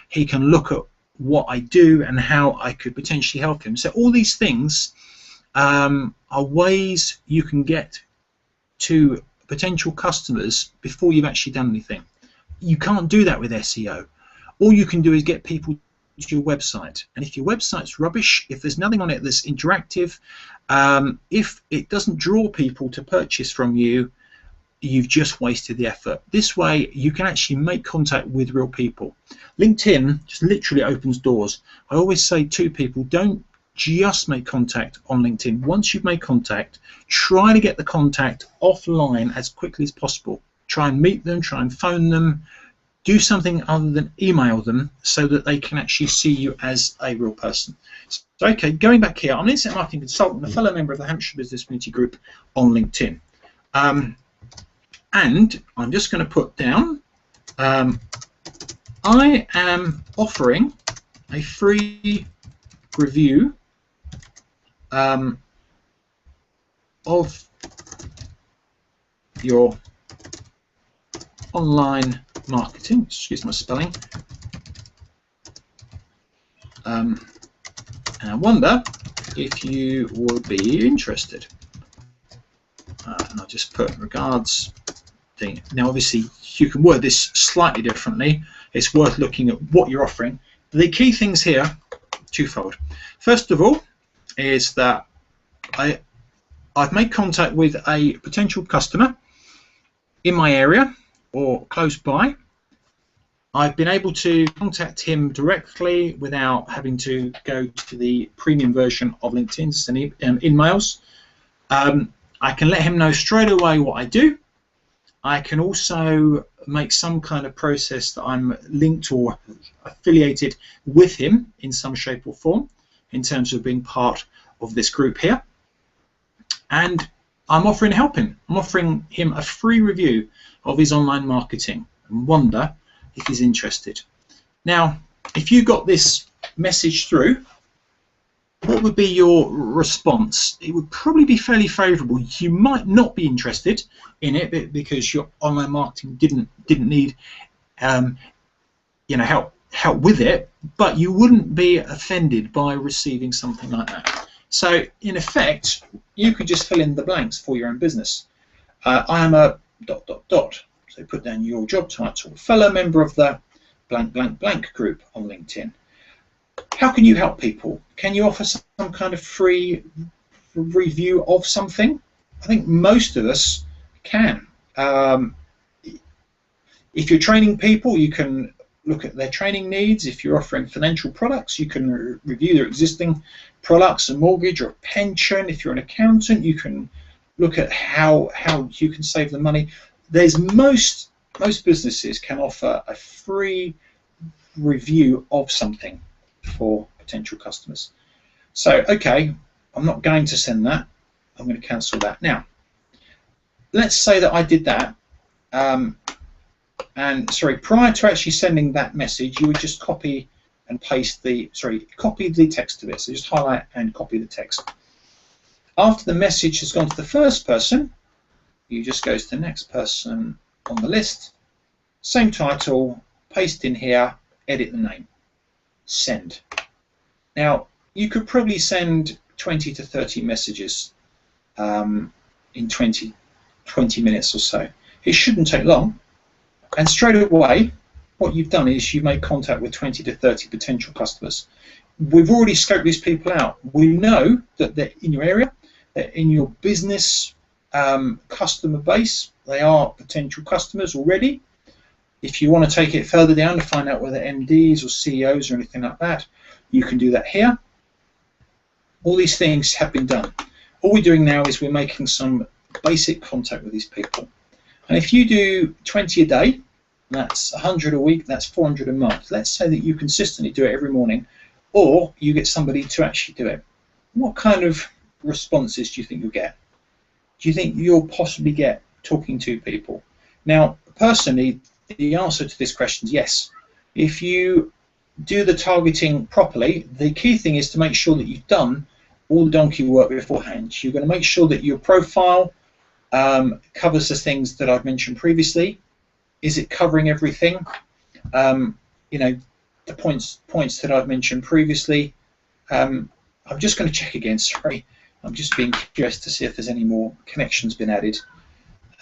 Speaker 1: he can look at what I do and how I could potentially help him. So all these things are ways you can get to potential customers before you've actually done anything. You can't do that with SEO. All you can do is get people to your website, and if your website's rubbish, if there's nothing on it that's interactive, if it doesn't draw people to purchase from you, you've just wasted the effort. This way you can actually make contact with real people. LinkedIn just literally opens doors. I always say to people, don't just make contact on LinkedIn. Once you've made contact, try to get the contact offline as quickly as possible. Try and meet them, try and phone them, do something other than email them so that they can actually see you as a real person. So, okay, going back here, I'm an internet marketing consultant, a fellow member of the Hampshire Business Community Group on LinkedIn. And I'm just going to put down, I am offering a free review of your online marketing, excuse my spelling, and I wonder if you would be interested. And I'll just put regards thing. Now obviously you can word this slightly differently. It's worth looking at what you're offering. The key things here, twofold. First of all is that I've made contact with a potential customer in my area or close by. I've been able to contact him directly without having to go to the premium version of LinkedIn to send emails. I can let him know straight away what I do. I can also make some kind of process that I'm linked or affiliated with him in some shape or form in terms of being part of this group here. And I'm offering to help him. I'm offering him a free review of his online marketing and wonder if he's interested. Now, if you got this message through, what would be your response? It would probably be fairly favourable. You might not be interested in it because your online marketing didn't need help with it, but you wouldn't be offended by receiving something like that. So in effect, you could just fill in the blanks for your own business. I am a ... So put down your job title, fellow member of the blank blank blank group on LinkedIn. How can you help people? Can you offer some kind of free review of something? I think most of us can. If you're training people, you can look at their training needs. If you're offering financial products, you can review their existing products, a mortgage or a pension. If you're an accountant, you can look at how you can save them money. There's most businesses can offer a free review of something for potential customers. So, okay, I'm not going to send that. I'm going to cancel that. Now, let's say that I did that. And sorry, prior to actually sending that message, you would just copy and paste copy the text of it. So just highlight and copy the text. After the message has gone to the first person, you just go to the next person on the list, same title, paste in here, edit the name, send. Now, you could probably send 20 to 30 messages in 20 minutes or so. It shouldn't take long. And straight away, what you've done is you've made contact with 20 to 30 potential customers. We've already scoped these people out. We know that they're in your area, they're in your business customer base. They are potential customers already. If you want to take it further down to find out whether MDs or CEOs or anything like that, you can do that here. All these things have been done. All we're doing now is we're making some basic contact with these people. And if you do 20 a day, that's 100 a week, that's 400 a month. Let's say that you consistently do it every morning, or you get somebody to actually do it. What kind of responses do you think you'll get? Do you think you'll possibly get talking to people? Now, personally, the answer to this question is yes. If you do the targeting properly, the key thing is to make sure that you've done all the donkey work beforehand. You're going to make sure that your profile covers the things that I've mentioned previously. Is it covering everything? You know, the points that I've mentioned previously. I'm just going to check again. Sorry, I'm just being curious to see if there's any more connections been added.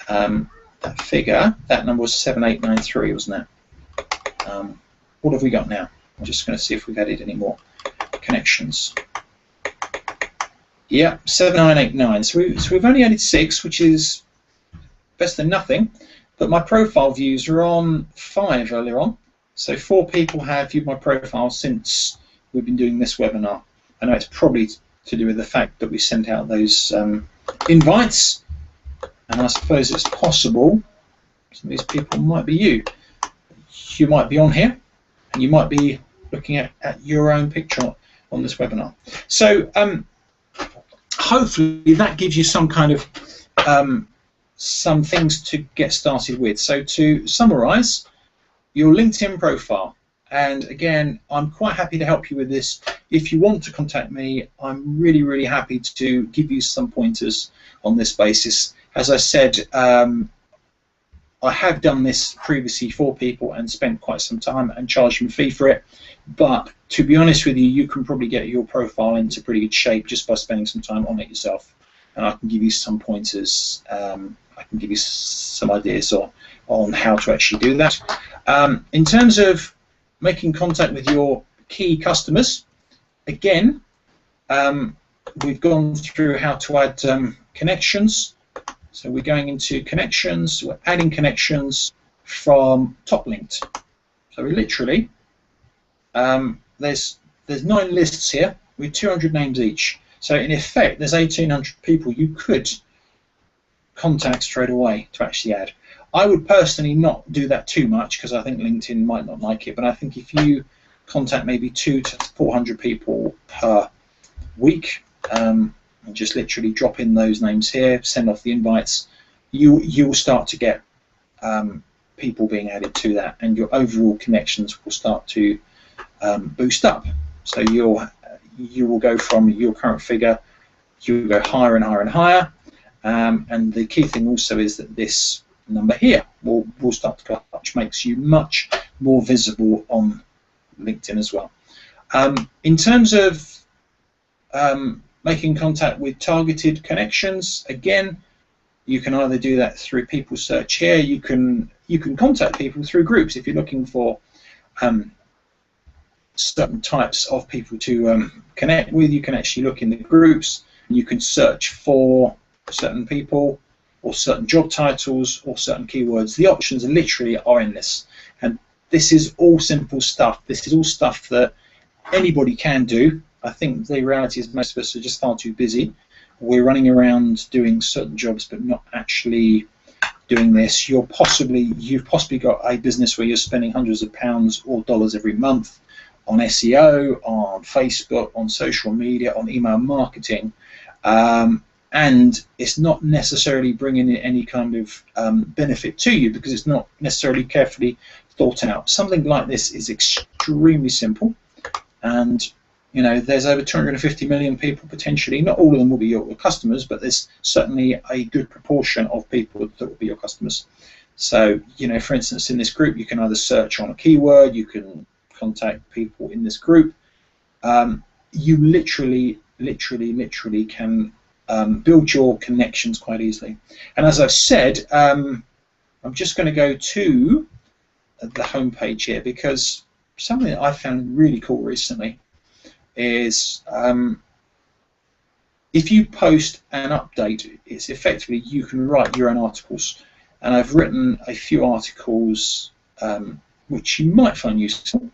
Speaker 1: That figure, that number was 7893, wasn't it? What have we got now? I'm just going to see if we've added any more connections. Yeah, 7989. So we've only added 6, which is best than nothing. But my profile views are on 5 earlier on. So 4 people have viewed my profile since we've been doing this webinar. I know it's probably to do with the fact that we sent out those invites. And I suppose it's possible some of these people might be you. You might be on here, and you might be looking at your own picture on this webinar. So hopefully that gives you some kind of some things to get started with. So to summarize, your LinkedIn profile, and again, I'm quite happy to help you with this. If you want to contact me, I'm really happy to give you some pointers on this basis. As I said, I have done this previously for people and spent quite some time and charged them a fee for it. But to be honest with you, you can probably get your profile into pretty good shape just by spending some time on it yourself. And I can give you some pointers. I can give you some ideas on how to actually do that. In terms of making contact with your key customers, again, we've gone through how to add connections. So we're going into connections, we're adding connections from top linked. So literally, there's 9 lists here with 200 names each. So in effect, there's 1,800 people you could contact straight away to actually add. I would personally not do that too much because I think LinkedIn might not like it, but I think if you contact maybe 200 to 400 people per week, and just literally drop in those names here, send off the invites, you will start to get people being added to that, and your overall connections will start to boost up. So you will go from your current figure, you will go higher and higher and higher, and the key thing also is that this number here will start to go up, which makes you much more visible on LinkedIn as well. In terms of making contact with targeted connections, again, you can either do that through people search here. You can contact people through groups if you're looking for certain types of people to connect with. You can actually look in the groups. You can search for certain people or certain job titles or certain keywords. The options are literally endless, and this is all simple stuff. This is all stuff that anybody can do. I think the reality is most of us are just far too busy. We're running around doing certain jobs but not actually doing this. You've possibly got a business where you're spending hundreds of pounds or dollars every month on SEO, on Facebook, on social media, on email marketing, and it's not necessarily bringing in any kind of benefit to you because it's not necessarily carefully thought out. Something like this is extremely simple, and you know, there's over 250 million people potentially. Not all of them will be your customers, but there's certainly a good proportion of people that will be your customers. So, you know, for instance, in this group, you can either search on a keyword, you can contact people in this group. You literally can build your connections quite easily. And as I've said, I'm just going to go to the homepage here because something that I found really cool recently is if you post an update, it's effectively you can write your own articles. And I've written a few articles which you might find useful.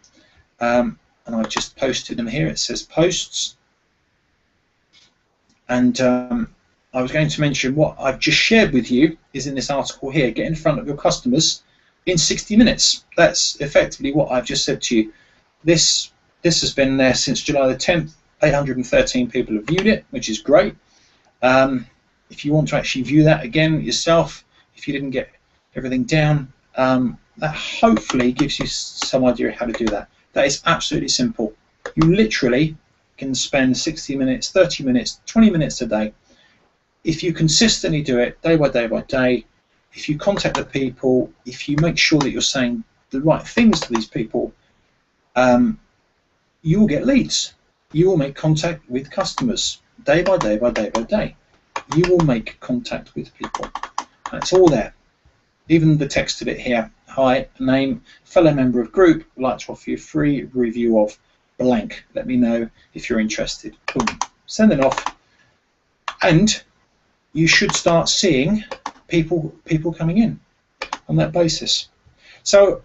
Speaker 1: And I've just posted them here. It says posts. And I was going to mention what I've just shared with you is in this article here. Get in front of your customers in 60 minutes. That's effectively what I've just said to you. This has been there since July the 10th. 813 people have viewed it, which is great. If you want to actually view that again yourself, if you didn't get everything down, that hopefully gives you some idea how to do that. That is absolutely simple. You literally can spend 60 minutes, 30 minutes, 20 minutes a day. If you consistently do it day by day by day, if you contact the people, if you make sure that you're saying the right things to these people, you will get leads. You will make contact with customers day by day by day by day. You will make contact with people. That's all there. Even the text of it here. Hi, name, fellow member of group, would like to offer you a free review of blank. Let me know if you're interested. Boom. Send it off. And you should start seeing people coming in on that basis. So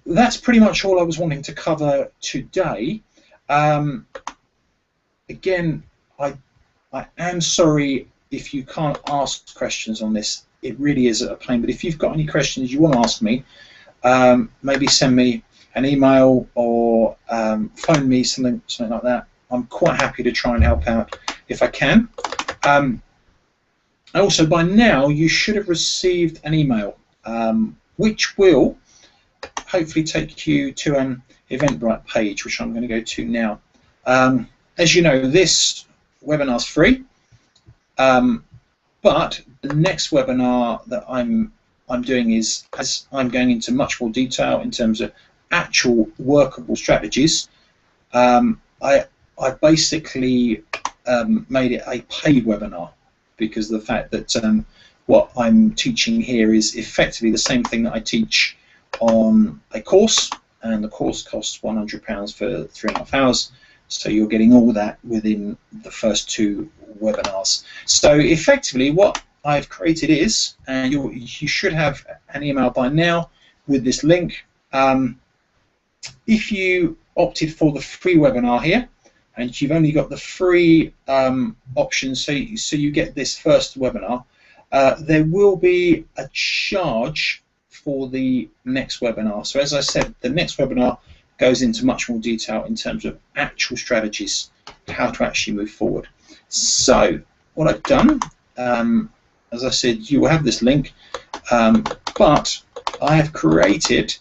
Speaker 1: that's pretty much all I was wanting to cover today. Again, I am sorry if you can't ask questions on this. It really is a pain, but if you've got any questions you want to ask me, maybe send me an email or phone me, something like that. I'm quite happy to try and help out if I can. Also, by now you should have received an email which will hopefully take you to an Eventbrite page, which I'm going to go to now. As you know, this webinar is free, but the next webinar that I'm doing is, as I'm going into much more detail in terms of actual workable strategies, I basically made it a paid webinar because of the fact that what I'm teaching here is effectively the same thing that I teach on a course, and the course costs £100 for 3.5 hours, so you're getting all that within the first 2 webinars. So effectively what I've created is, and you should have an email by now with this link. If you opted for the free webinar here, and you've only got the free option, so you get this first webinar, there will be a charge for the next webinar. So as I said, the next webinar goes into much more detail in terms of actual strategies, how to actually move forward. So what I've done, as I said, you will have this link, but I have created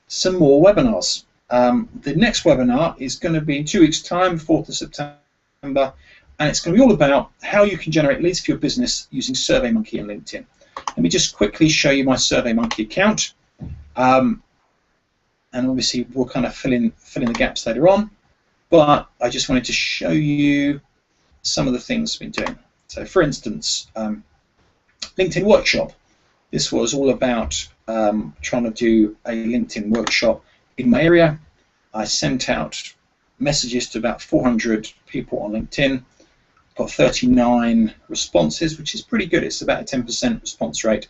Speaker 1: some more webinars. The next webinar is going to be in 2 weeks' time, 4th of September, and it's going to be all about how you can generate leads for your business using SurveyMonkey and LinkedIn. Let me just quickly show you my SurveyMonkey account, and obviously we'll kind of fill in the gaps later on, but I just wanted to show you some of the things I've been doing. So for instance, LinkedIn workshop. This was all about trying to do a LinkedIn workshop in my area. I sent out messages to about 400 people on LinkedIn, got 39 responses, which is pretty good. It's about a 10% response rate,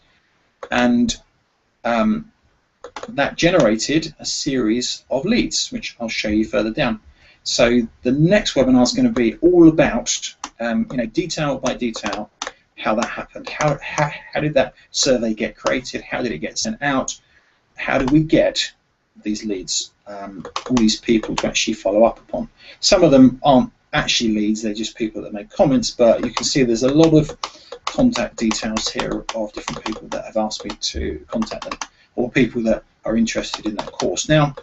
Speaker 1: and that generated a series of leads, which I'll show you further down. So the next webinar is going to be all about, detail by detail, how that happened. How did that survey get created? How did it get sent out? How do we get these leads, all these people to actually follow up upon? Some of them aren't actually leads, they're just people that make comments, but you can see there's a lot of contact details here of different people that have asked me to contact them, or people that are interested in that course. Now,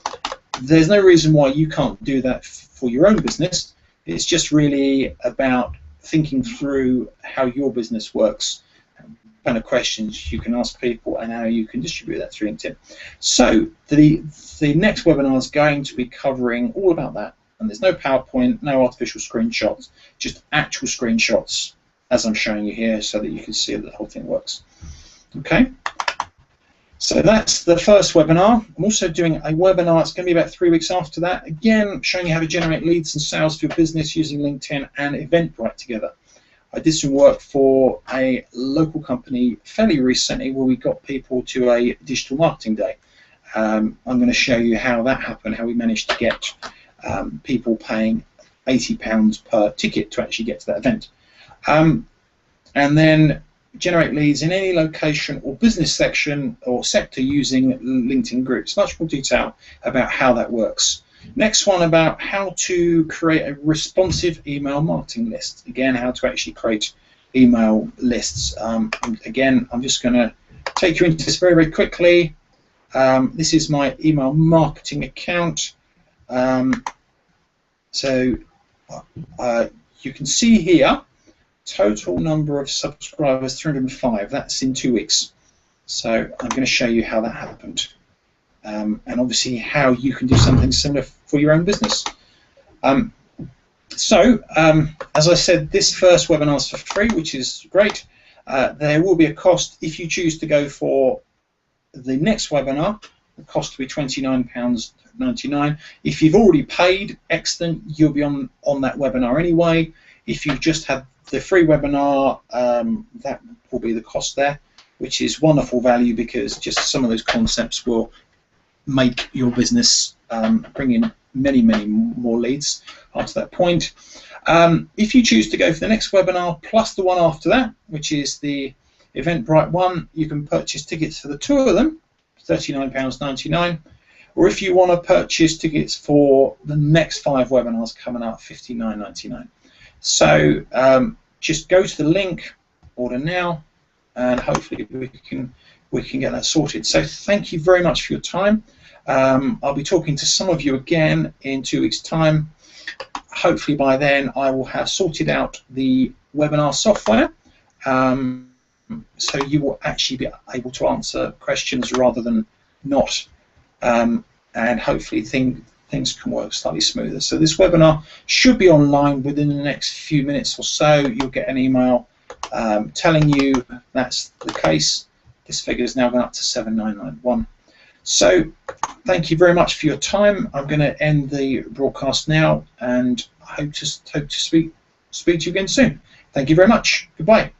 Speaker 1: there's no reason why you can't do that for your own business. It's just really about thinking through how your business works, kind of questions you can ask people, and how you can distribute that through LinkedIn. So the next webinar is going to be covering all about that, and there's no PowerPoint, no artificial screenshots, just actual screenshots as I'm showing you here, so that you can see that the whole thing works. Okay. So that's the first webinar. I'm also doing a webinar, it's going to be about 3 weeks after that, again showing you how to generate leads and sales for your business using LinkedIn and Eventbrite together. I did some work for a local company fairly recently where we got people to a digital marketing day. I'm going to show you how that happened, how we managed to get people paying £80 per ticket to actually get to that event. And then generate leads in any location or business section or sector using LinkedIn groups. Much more detail about how that works. Next one about how to create a responsive email marketing list. Again, how to actually create email lists. Again, I'm just going to take you into this very, very quickly. This is my email marketing account. So you can see here, total number of subscribers 305. That's in 2 weeks. So I'm going to show you how that happened, and obviously how you can do something similar for your own business. As I said, this first webinar is for free, which is great. There will be a cost if you choose to go for the next webinar. The cost will be £29.99. If you've already paid, excellent, you'll be on that webinar anyway. If you've just had the free webinar, that will be the cost there, which is wonderful value, because just some of those concepts will make your business bring in many, many more leads after that point. If you choose to go for the next webinar plus the one after that, which is the Eventbrite one, you can purchase tickets for the two of them, £39.99. Or if you want to purchase tickets for the next 5 webinars coming up, £59.99. So just go to the link, order now, and hopefully we can get that sorted. So thank you very much for your time. I'll be talking to some of you again in 2 weeks' time. Hopefully by then I will have sorted out the webinar software, so you will actually be able to answer questions rather than not, and hopefully things can work slightly smoother. So this webinar should be online within the next few minutes or so. You'll get an email telling you that's the case. This figure is now gone up to 7991. So thank you very much for your time. I'm going to end the broadcast now, and I hope to speak to you again soon. Thank you very much. Goodbye.